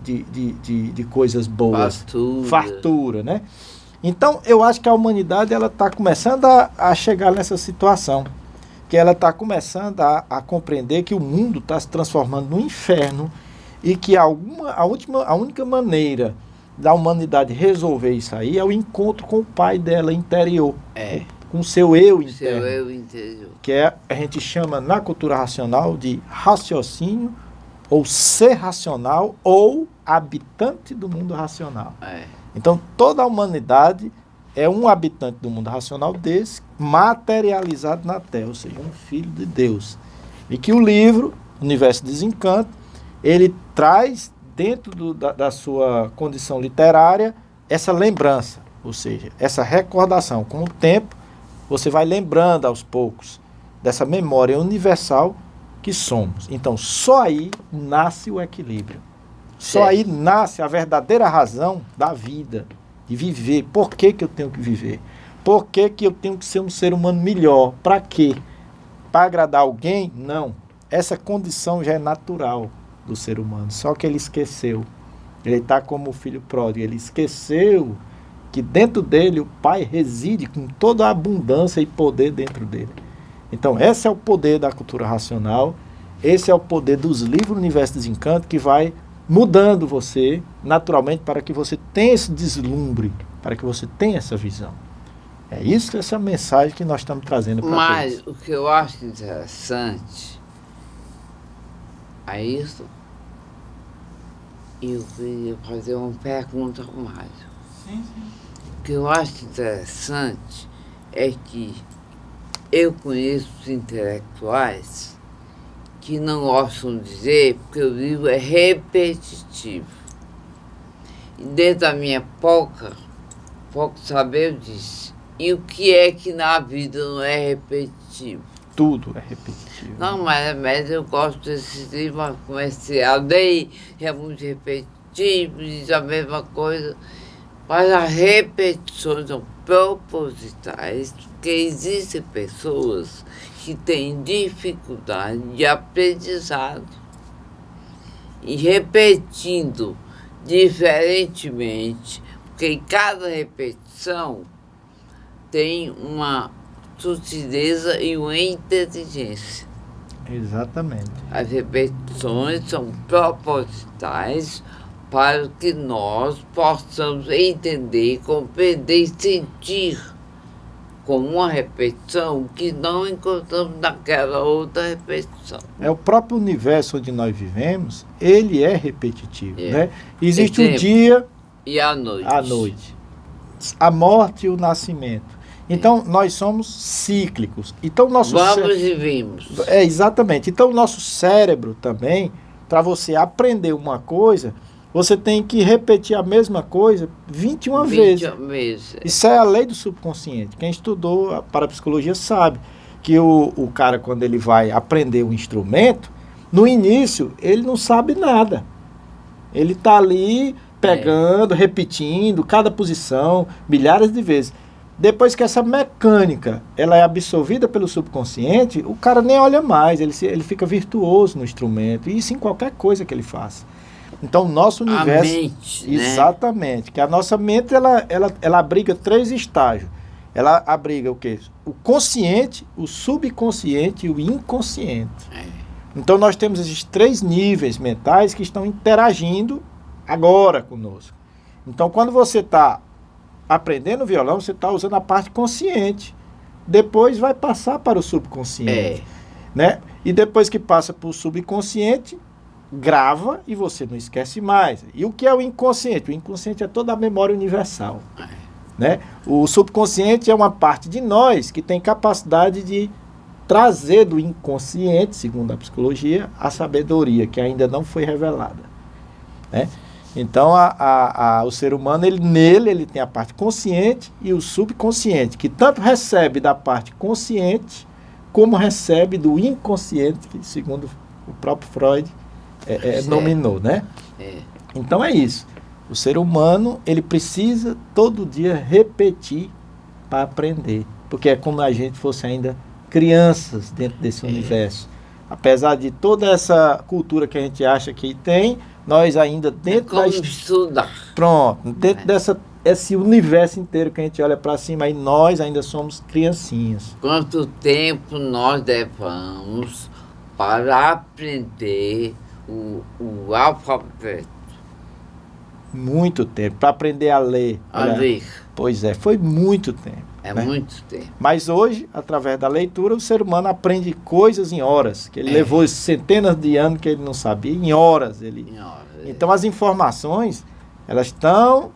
coisas boas. Fartura, né? Então, eu acho que a humanidade ela está começando a chegar nessa situação. Que ela está começando a compreender que o mundo está se transformando num inferno e que a única maneira da humanidade resolver isso aí é o encontro com o pai dela interior. Com o seu eu interno. Seu eu interior. Que a gente chama na cultura racional de raciocínio, ou ser racional, ou habitante do mundo racional. Então, toda a humanidade é um habitante do mundo racional desse, materializado na Terra, ou seja, um filho de Deus. E que o livro, Universo Desencanto, ele traz dentro da sua condição literária essa lembrança, ou seja, essa recordação. Com o tempo, você vai lembrando aos poucos dessa memória universal que somos. Então, só aí nasce o equilíbrio. Só aí nasce a verdadeira razão da vida, de viver. Por que eu tenho que viver? Por que eu tenho que ser um ser humano melhor? Para quê? Para agradar alguém? Não. Essa condição já é natural do ser humano. Só que ele esqueceu. Ele está como o filho pródigo. Ele esqueceu que dentro dele o Pai reside com toda a abundância e poder dentro dele. Então, esse é o poder da cultura racional. Esse é o poder dos livros Universo Desencanto, que vai mudando você naturalmente para que você tenha esse deslumbre, para que você tenha essa visão. É isso, essa mensagem que nós estamos trazendo para todos. Mas o que eu acho interessante é isso. E eu queria fazer uma pergunta ao Mário. Sim. O que eu acho interessante é que eu conheço intelectuais que não gostam de dizer, porque o livro é repetitivo. E dentro da minha pouco saber, eu disse, e o que é que na vida não é repetitivo? Tudo é repetitivo. Não, mas eu gosto desse livro, mas comecei a ler, é muito repetitivo, diz a mesma coisa. Mas as repetições são propositais, porque existem pessoas que têm dificuldade de aprendizado. E repetindo diferentemente, porque em cada repetição tem uma sutileza e uma inteligência. Exatamente. As repetições são propositais para que nós possamos entender, compreender e sentir como uma repetição que não encontramos naquela outra repetição. É o próprio universo onde nós vivemos, ele é repetitivo, né? Existe o dia e a noite. A morte e o nascimento. Então, nós somos cíclicos. Então, vamos e vimos. Exatamente. Então, o nosso cérebro também, para você aprender uma coisa, você tem que repetir a mesma coisa 21 vezes. Isso é a lei do subconsciente. Quem estudou a parapsicologia sabe que o cara, quando ele vai aprender um instrumento, no início, ele não sabe nada. Ele está ali pegando, repetindo cada posição milhares de vezes. Depois que essa mecânica ela é absorvida pelo subconsciente, o cara nem olha mais, ele fica virtuoso no instrumento. E isso em qualquer coisa que ele faça. Então, o nosso universo... A mente, exatamente. Que a nossa mente, ela abriga 3 estágios. Ela abriga o quê? O consciente, o subconsciente e o inconsciente. Então, nós temos esses 3 níveis mentais que estão interagindo agora conosco. Então, quando você está aprendendo violão, você está usando a parte consciente. Depois vai passar para o subconsciente. Né? E depois que passa para o subconsciente, grava e você não esquece mais. E o que é o inconsciente? O inconsciente é toda a memória universal. Né? O subconsciente é uma parte de nós que tem capacidade de trazer do inconsciente, segundo a psicologia, a sabedoria que ainda não foi revelada. Né? Então, o ser humano, ele tem a parte consciente e o subconsciente, que tanto recebe da parte consciente, como recebe do inconsciente, que segundo o próprio Freud nominou, né? Então é isso. O ser humano, ele precisa todo dia repetir para aprender. Porque é como a gente fosse ainda crianças dentro desse universo. Apesar de toda essa cultura que a gente acha que tem, nós ainda dentro como estudar. Pronto, dentro esse universo inteiro que a gente olha para cima, aí nós ainda somos criancinhas. Quanto tempo nós levamos para aprender o alfabeto? Muito tempo. Para aprender a ler. A ler. Pois é, foi muito tempo. É né? muito tempo. Mas hoje, através da leitura, o ser humano aprende coisas em horas, que ele levou centenas de anos que ele não sabia, em horas. Em horas. Então as informações, elas estão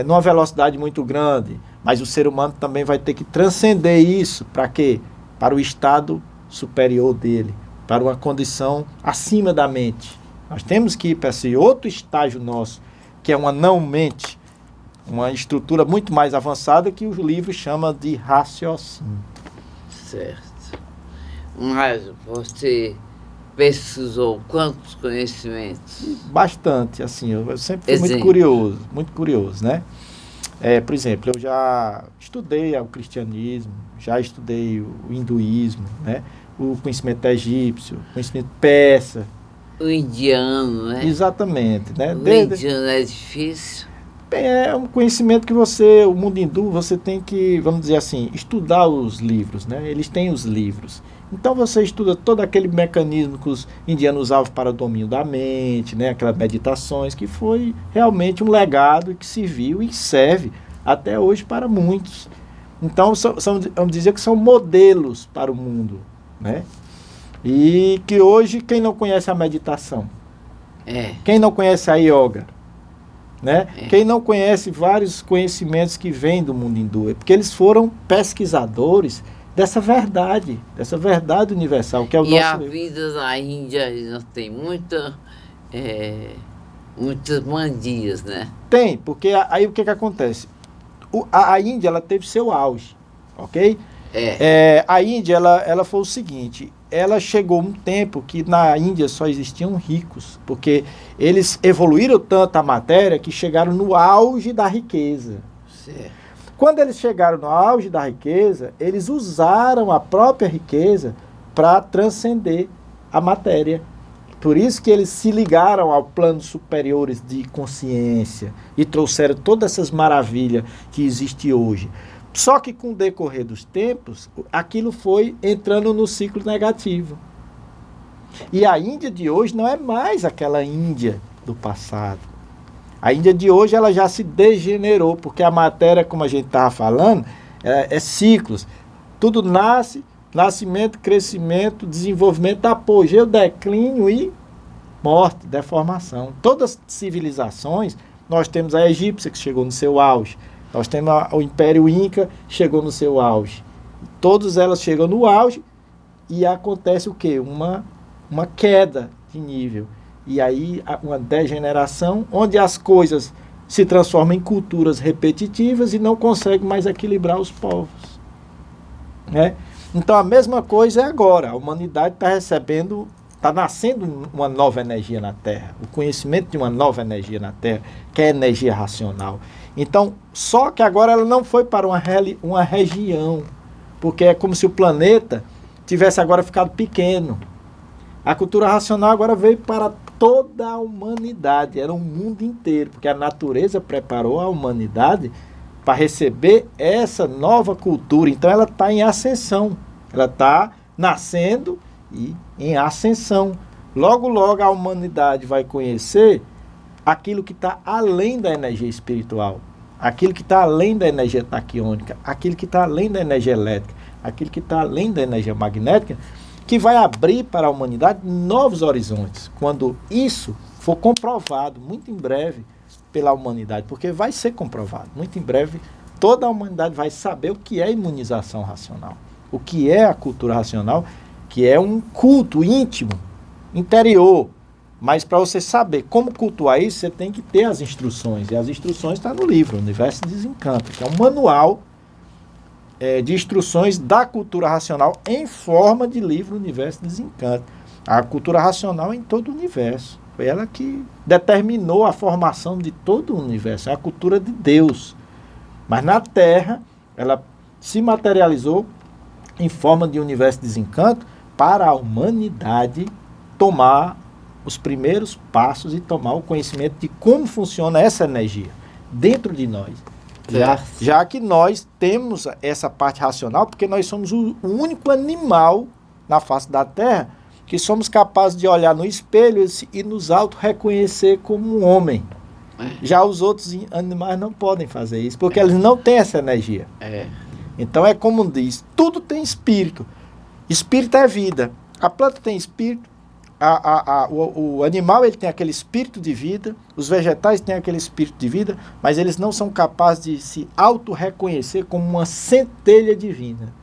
numa velocidade muito grande, mas o ser humano também vai ter que transcender isso. Para quê? Para o estado superior dele, para uma condição acima da mente. Nós temos que ir para esse outro estágio nosso, que é uma não-mente, uma estrutura muito mais avançada que o livro chama de raciocínio. Certo. Mas você pesquisou quantos conhecimentos? Bastante, assim, eu sempre fui muito curioso, né? Por exemplo, eu já estudei o cristianismo, já estudei o hinduísmo, né? O conhecimento egípcio, o conhecimento persa. O indiano, né? Exatamente, né? O indiano é difícil. É um conhecimento que o mundo hindu, você tem que, vamos dizer assim, estudar os livros, né? Eles têm os livros. Então você estuda todo aquele mecanismo que os indianos usavam para o domínio da mente, né? Aquelas meditações, que foi realmente um legado que serviu e serve até hoje para muitos. Então, vamos dizer que são modelos para o mundo, né? E que hoje, quem não conhece a meditação? Quem não conhece a yoga? Né? Quem não conhece vários conhecimentos que vêm do mundo hindu? É porque eles foram pesquisadores dessa verdade universal, que é o nosso... E a vida na Índia ainda tem muitas manias, né? Tem, porque aí o que acontece? A Índia, ela teve seu auge, ok? A Índia, ela foi o seguinte, ela chegou um tempo que na Índia só existiam ricos, porque eles evoluíram tanto a matéria que chegaram no auge da riqueza. Certo. Quando eles chegaram no auge da riqueza, eles usaram a própria riqueza para transcender a matéria. Por isso que eles se ligaram ao planos superiores de consciência e trouxeram todas essas maravilhas que existem hoje. Só que com o decorrer dos tempos, aquilo foi entrando no ciclo negativo. E a Índia de hoje não é mais aquela Índia do passado. A Índia de hoje ela já se degenerou, porque a matéria, como a gente estava falando, é ciclos. Tudo nasce, nascimento, crescimento, desenvolvimento, apogeu, declínio e morte, deformação. Todas as civilizações, nós temos a egípcia que chegou no seu auge. Nós temos o Império Inca, chegou no seu auge. Todas elas chegam no auge e acontece o quê? Uma queda de nível. E aí uma degeneração, onde as coisas se transformam em culturas repetitivas e não conseguem mais equilibrar os povos. Né? Então a mesma coisa é agora. A humanidade está nascendo uma nova energia na Terra. O conhecimento de uma nova energia na Terra, que é a energia racional. Então, só que agora ela não foi para uma região, porque é como se o planeta tivesse agora ficado pequeno. A cultura racional agora veio para toda a humanidade, era um mundo inteiro, porque a natureza preparou a humanidade para receber essa nova cultura. Então ela está em ascensão, ela está nascendo e em ascensão. Logo, logo a humanidade vai conhecer aquilo que está além da energia espiritual, aquilo que está além da energia taquiônica, aquilo que está além da energia elétrica, aquilo que está além da energia magnética, que vai abrir para a humanidade novos horizontes, quando isso for comprovado muito em breve pela humanidade, porque vai ser comprovado muito em breve, toda a humanidade vai saber o que é imunização racional, o que é a cultura racional, que é um culto íntimo, interior. Mas para você saber como cultuar isso, você tem que ter as instruções. E as instruções estão no livro, Universo Desencanta, que é um manual de instruções da cultura racional em forma de livro Universo Desencanta. A cultura racional é em todo o universo. Foi ela que determinou a formação de todo o universo. É a cultura de Deus. Mas na Terra, ela se materializou em forma de Universo Desencanto para a humanidade tomar os primeiros passos e tomar o conhecimento de como funciona essa energia dentro de nós. Já que nós temos essa parte racional, porque nós somos o único animal na face da Terra que somos capazes de olhar no espelho e nos auto-reconhecer como um homem. Já os outros animais não podem fazer isso, porque eles não têm essa energia. Então é como diz, tudo tem espírito. Espírito é vida. A planta tem espírito, o animal ele tem aquele espírito de vida, os vegetais têm aquele espírito de vida, mas eles não são capazes de se auto-reconhecer como uma centelha divina.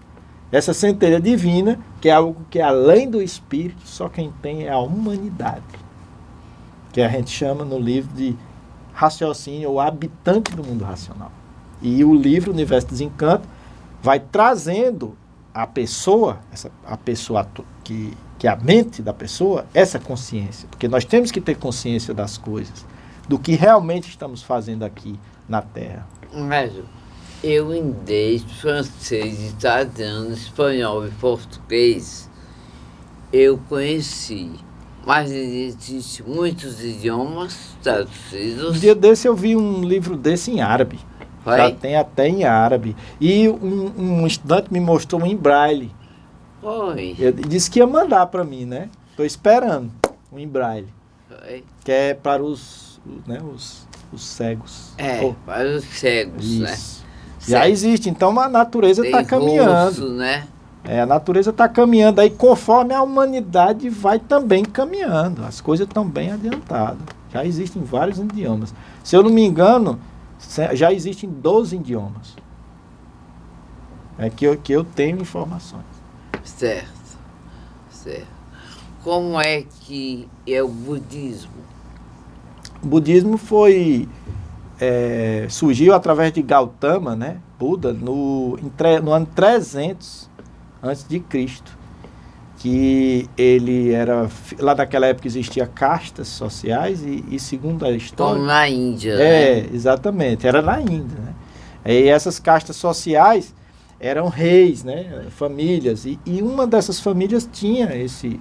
Essa centelha divina, que é algo que é além do espírito, só quem tem é a humanidade. Que a gente chama no livro de raciocínio ou habitante do mundo racional. E o livro Universo Desencanto vai trazendo a pessoa que é a mente da pessoa, essa consciência. Porque nós temos que ter consciência das coisas, do que realmente estamos fazendo aqui na Terra. Mas eu, inglês, francês, italiano, espanhol e português, eu conheci. Mas existem muitos idiomas traduzidos. Um dia desse eu vi um livro desse em árabe. Foi? Já tem até em árabe. E um estudante me mostrou em braille. Foi. Ele disse que ia mandar para mim, né? Estou esperando um em braille. Foi. Que é para os cegos. Para os cegos, isso. né? Já existe, então a natureza está caminhando. Russo, né? A natureza está caminhando, aí conforme a humanidade vai também caminhando, as coisas estão bem adiantadas. Já existem vários idiomas. Se eu não me engano, já existem 12 idiomas. É que eu tenho informações. Certo. Como é que é o budismo? O budismo surgiu através de Gautama, né? Buda, no ano 300 antes de Cristo, que ele era, lá naquela época existia castas sociais e segundo a história... Como na Índia, né? Exatamente, era na Índia, né? E essas castas sociais eram reis, né? Famílias, e uma dessas famílias tinha esse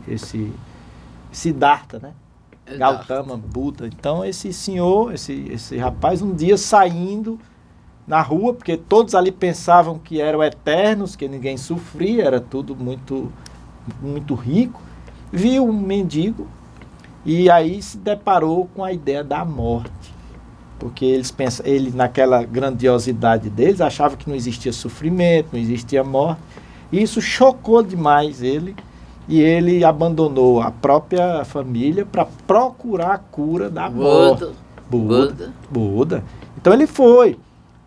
Siddhartha, né? Gautama, Buda. Então esse senhor, esse rapaz, um dia saindo na rua, porque todos ali pensavam que eram eternos, que ninguém sofria, era tudo muito, muito rico, viu um mendigo e aí se deparou com a ideia da morte. Porque ele naquela grandiosidade deles, achava que não existia sofrimento, não existia morte. E isso chocou demais ele, e ele abandonou a própria família para procurar a cura da morte. Buda. Então ele foi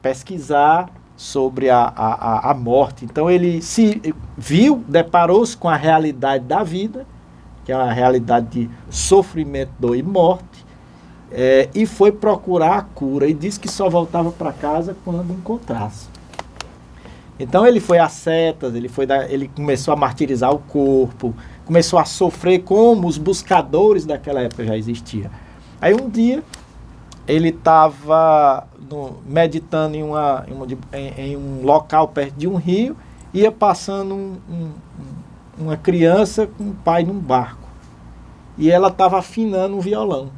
pesquisar sobre a morte. Então ele se viu, deparou-se com a realidade da vida, que é a realidade de sofrimento, dor e morte, e foi procurar a cura, e disse que só voltava para casa quando encontrasse. Então ele foi às setas, ele começou a martirizar o corpo, começou a sofrer como os buscadores daquela época já existiam. Aí um dia ele estava meditando em um local perto de um rio, ia passando uma criança com um pai num barco. E ela estava afinando um violão.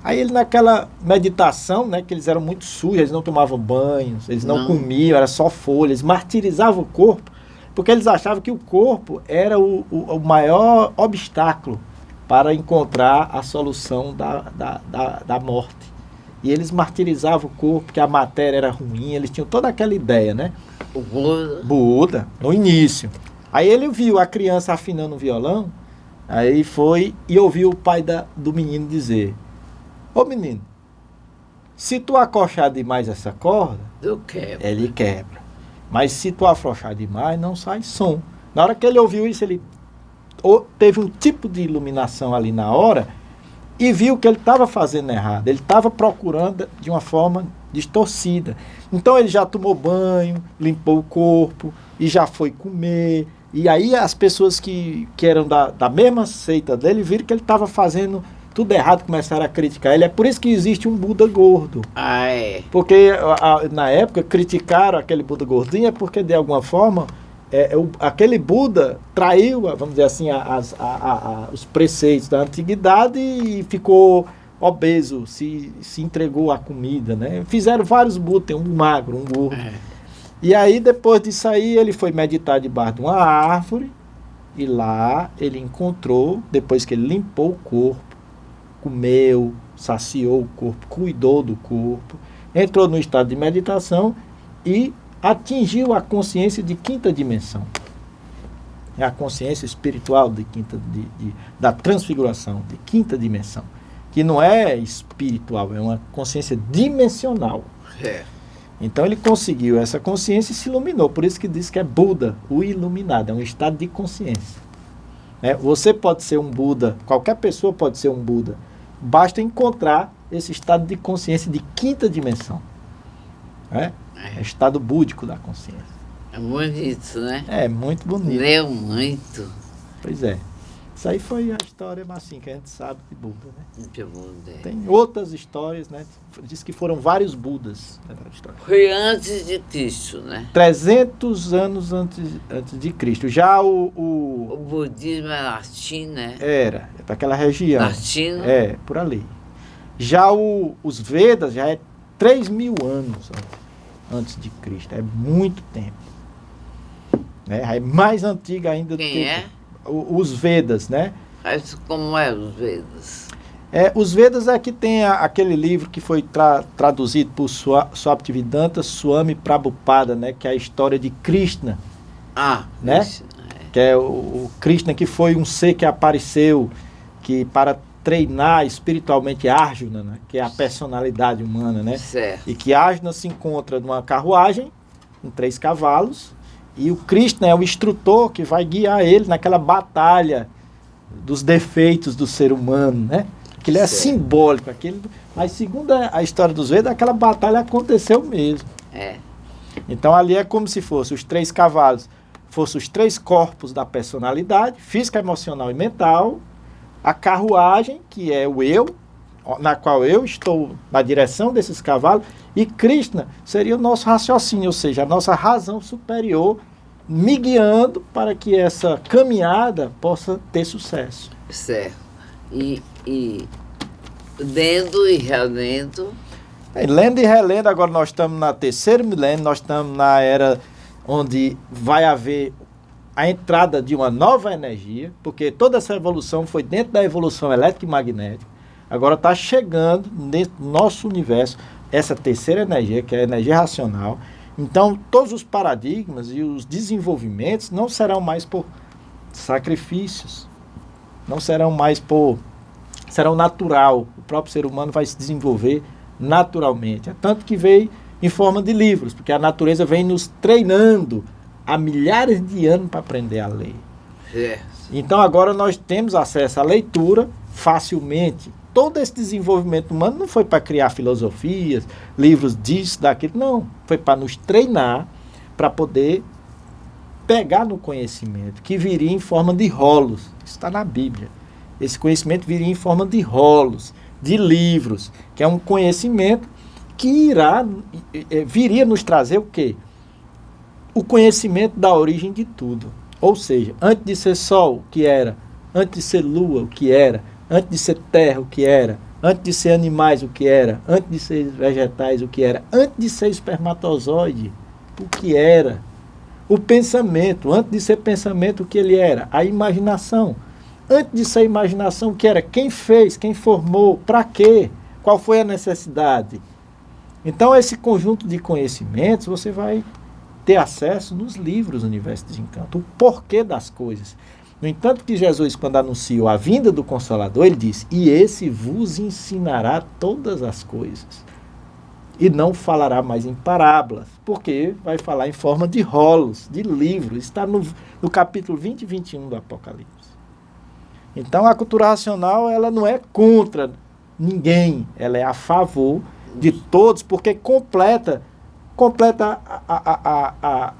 Aí ele naquela meditação, né, que eles eram muito sujos, eles não tomavam banho, eles não comiam, era só folha, eles martirizavam o corpo, porque eles achavam que o corpo era o maior obstáculo para encontrar a solução da morte. E eles martirizavam o corpo, porque a matéria era ruim, eles tinham toda aquela ideia, né? O Buda, no início. Aí ele viu a criança afinando o violão, aí foi e ouviu o pai do menino dizer: ô menino, se tu acochar demais essa corda, ele quebra. Mas se tu afrouxar demais, não sai som. Na hora que ele ouviu isso, ele teve um tipo de iluminação ali na hora e viu que ele estava fazendo errado. Ele estava procurando de uma forma distorcida. Então ele já tomou banho, limpou o corpo e já foi comer. E aí as pessoas que eram da mesma seita dele viram que ele estava fazendo tudo errado, começaram a criticar ele. É por isso que existe um Buda gordo. Ah, é. Porque na época criticaram aquele Buda gordinho, é porque de alguma forma aquele Buda traiu, vamos dizer assim, os preceitos da antiguidade e ficou obeso, se entregou à comida, né? Fizeram vários Budas, tem um magro, um gordo. E aí, depois disso aí, ele foi meditar debaixo de uma árvore e lá ele encontrou, depois que ele limpou o corpo, comeu, saciou o corpo, cuidou do corpo, entrou no estado de meditação e atingiu a consciência de quinta dimensão. É a consciência espiritual da transfiguração, de quinta dimensão. Que não é espiritual, é uma consciência dimensional. Então ele conseguiu essa consciência e se iluminou. Por isso que diz que é Buda, o iluminado, é um estado de consciência. Você pode ser um Buda, qualquer pessoa pode ser um Buda. Basta encontrar esse estado de consciência de quinta dimensão. É o estado búdico da consciência. É bonito, né? É muito bonito. Leu muito. Pois é. Isso aí foi a história assim, que a gente sabe de Buda, né? De Buda. Tem outras histórias, né? Diz que foram vários Budas naquela história. Foi antes de Cristo, né? 300 anos antes de Cristo. Já O budismo é na China, né? Era, para aquela região. Na China? Por ali. Já os Vedas já é 3.000 anos antes de Cristo. É muito tempo. É mais antiga ainda do que... Quem é? Os Vedas, né? Mas como é os Vedas? Os Vedas é que tem aquele livro que foi traduzido por Bhaktivedanta Swami Prabhupada, né? Que é a história de Krishna. Né? Isso, Que é o Krishna, que foi um ser que apareceu que para treinar espiritualmente Arjuna, né? Que é a personalidade humana, né? Certo. E que Arjuna se encontra numa carruagem com 3 cavalos. E o Krishna é o instrutor que vai guiar ele naquela batalha dos defeitos do ser humano, né? Aquilo é simbólico. Mas segundo a história dos Vedas, aquela batalha aconteceu mesmo. Então ali é como se fosse os 3 cavalos, fossem os 3 corpos da personalidade, física, emocional e mental, a carruagem, que é o eu, na qual eu estou na direção desses cavalos, e Krishna seria o nosso raciocínio, ou seja, a nossa razão superior, me guiando para que essa caminhada possa ter sucesso. Certo. E lendo e relendo. Lendo e relendo, agora nós estamos na 3º milênio, nós estamos na era onde vai haver a entrada de uma nova energia, porque toda essa evolução foi dentro da evolução elétrica e magnética. Agora está chegando dentro do nosso universo essa 3ª energia, que é a energia racional. Então, todos os paradigmas e os desenvolvimentos não serão mais por sacrifícios, não serão mais serão natural. O próprio ser humano vai se desenvolver naturalmente. É tanto que veio em forma de livros, porque a natureza vem nos treinando há milhares de anos para aprender a ler. Então, agora nós temos acesso à leitura facilmente. Todo esse desenvolvimento humano não foi para criar filosofias, livros disso, daquilo, não. Foi para nos treinar, para poder pegar no conhecimento, que viria em forma de rolos. Isso está na Bíblia. Esse conhecimento viria em forma de rolos, de livros, que é um conhecimento que viria nos trazer o quê? O conhecimento da origem de tudo. Ou seja, antes de ser sol, o que era? Antes de ser lua, o que era? Antes de ser terra, o que era? Antes de ser animais, o que era? Antes de ser vegetais, o que era? Antes de ser espermatozoide, o que era? O pensamento, antes de ser pensamento, o que ele era? A imaginação. Antes de ser imaginação, o que era? Quem fez? Quem formou? Para quê? Qual foi a necessidade? Então, esse conjunto de conhecimentos, você vai ter acesso nos livros do Universo de Encanto. O porquê das coisas. No entanto que Jesus, quando anunciou a vinda do Consolador, ele disse, e esse vos ensinará todas as coisas. E não falará mais em parábolas, porque vai falar em forma de rolos, de livros. Está no capítulo 20 e 21 do Apocalipse. Então a cultura racional, ela não é contra ninguém, ela é a favor de todos, porque completa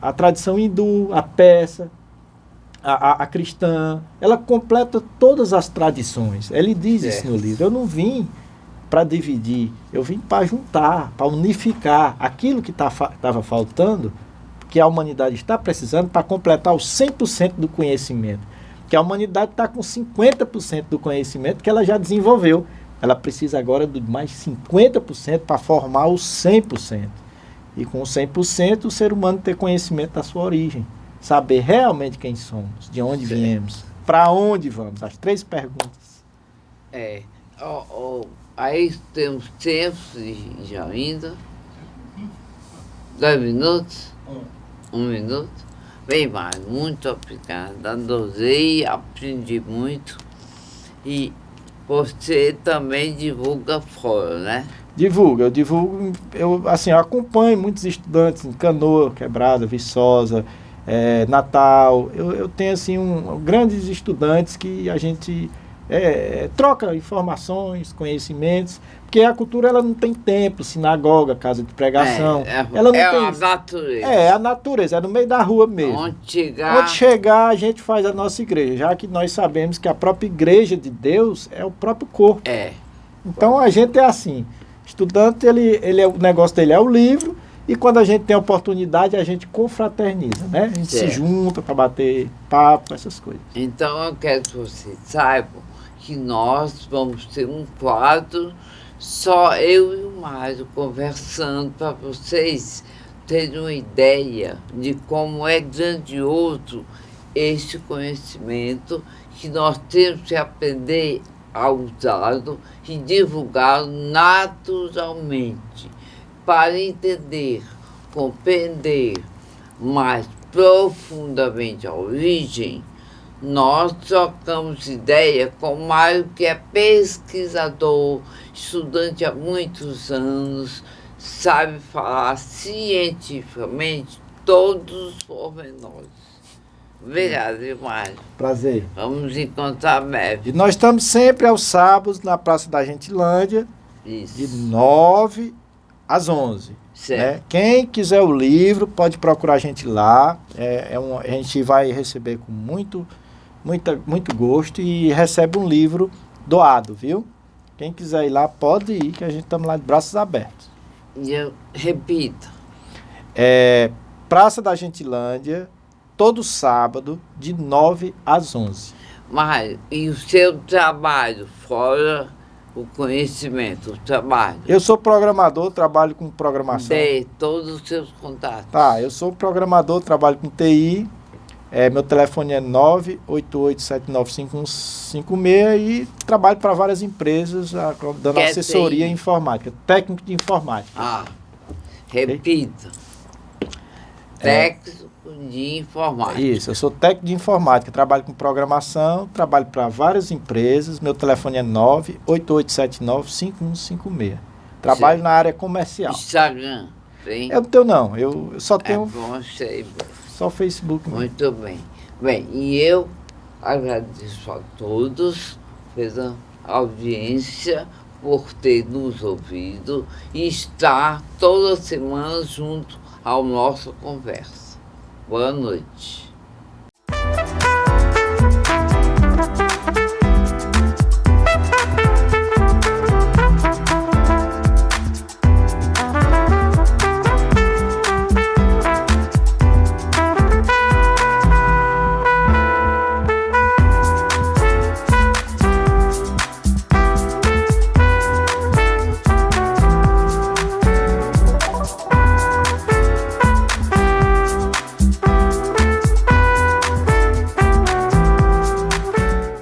a tradição hindu, a persa, a cristã, ela completa todas as tradições. Ele diz isso no livro. Eu não vim para dividir, eu vim para juntar, para unificar aquilo que estava faltando, que a humanidade está precisando para completar os 100% do conhecimento. Que a humanidade está com 50% do conhecimento que ela já desenvolveu. Ela precisa agora de mais 50% para formar os 100%. E com o 100%, o ser humano ter conhecimento da sua origem. Saber realmente quem somos, de onde viemos, para onde vamos. As 3 perguntas. Aí temos tempo de ainda. 2 minutos? 1 minuto? Bem mais, muito obrigada. Adorei, aprendi muito. E você também divulga fora, né? Eu divulgo, eu acompanho muitos estudantes em Canoa, Quebrada, Viçosa, Natal. Eu tenho assim grandes estudantes que a gente troca informações, conhecimentos, porque a cultura ela não tem templo, sinagoga, casa de pregação. Ela não tem a natureza. É a natureza, é no meio da rua mesmo. Onde chegar, a gente faz a nossa igreja, já que nós sabemos que a própria igreja de Deus é o próprio corpo. Então a gente é assim, estudante, o negócio dele é o livro, e quando a gente tem a oportunidade, a gente confraterniza, né? A gente se junta para bater papo, essas coisas. Então eu quero que vocês saibam que nós vamos ter um quadro, só eu e o Mário conversando, para vocês terem uma ideia de como é grandioso este conhecimento que nós temos que aprender a usá-lo e divulgá-lo naturalmente, para entender, compreender mais profundamente a origem. Nós trocamos ideia com o Mário, que é pesquisador, estudante há muitos anos, sabe falar cientificamente todos os pormenores. Obrigado, Mário. Prazer. Vamos encontrar breve. E nós estamos sempre aos sábados na Praça da Gentilândia, de 9 às 11. Certo. Né? Quem quiser o livro, pode procurar a gente lá. A gente vai receber com muito gosto e recebe um livro doado, viu? Quem quiser ir lá, pode ir, que a gente estamos lá de braços abertos. E eu repito. Praça da Gentilândia, todo sábado, de 9 às 11. Mário, e o seu trabalho, fora o conhecimento, o trabalho? Eu sou programador, trabalho com programação. Dê todos os seus contatos. Tá, eu sou programador, trabalho com TI. Meu telefone é 988795156 e trabalho para várias empresas, dando assessoria informática, técnico de informática. Repita. Técnico de informática. Isso, eu sou técnico de informática, trabalho com programação, trabalho para várias empresas, meu telefone é 988795156. Trabalho na área comercial. Instagram, tem? Eu não tenho não, eu só tenho só Facebook mesmo. Muito bem. Bem, e eu agradeço a todos pela audiência, por ter nos ouvido e estar toda semana junto à nossa conversa. Boa noite.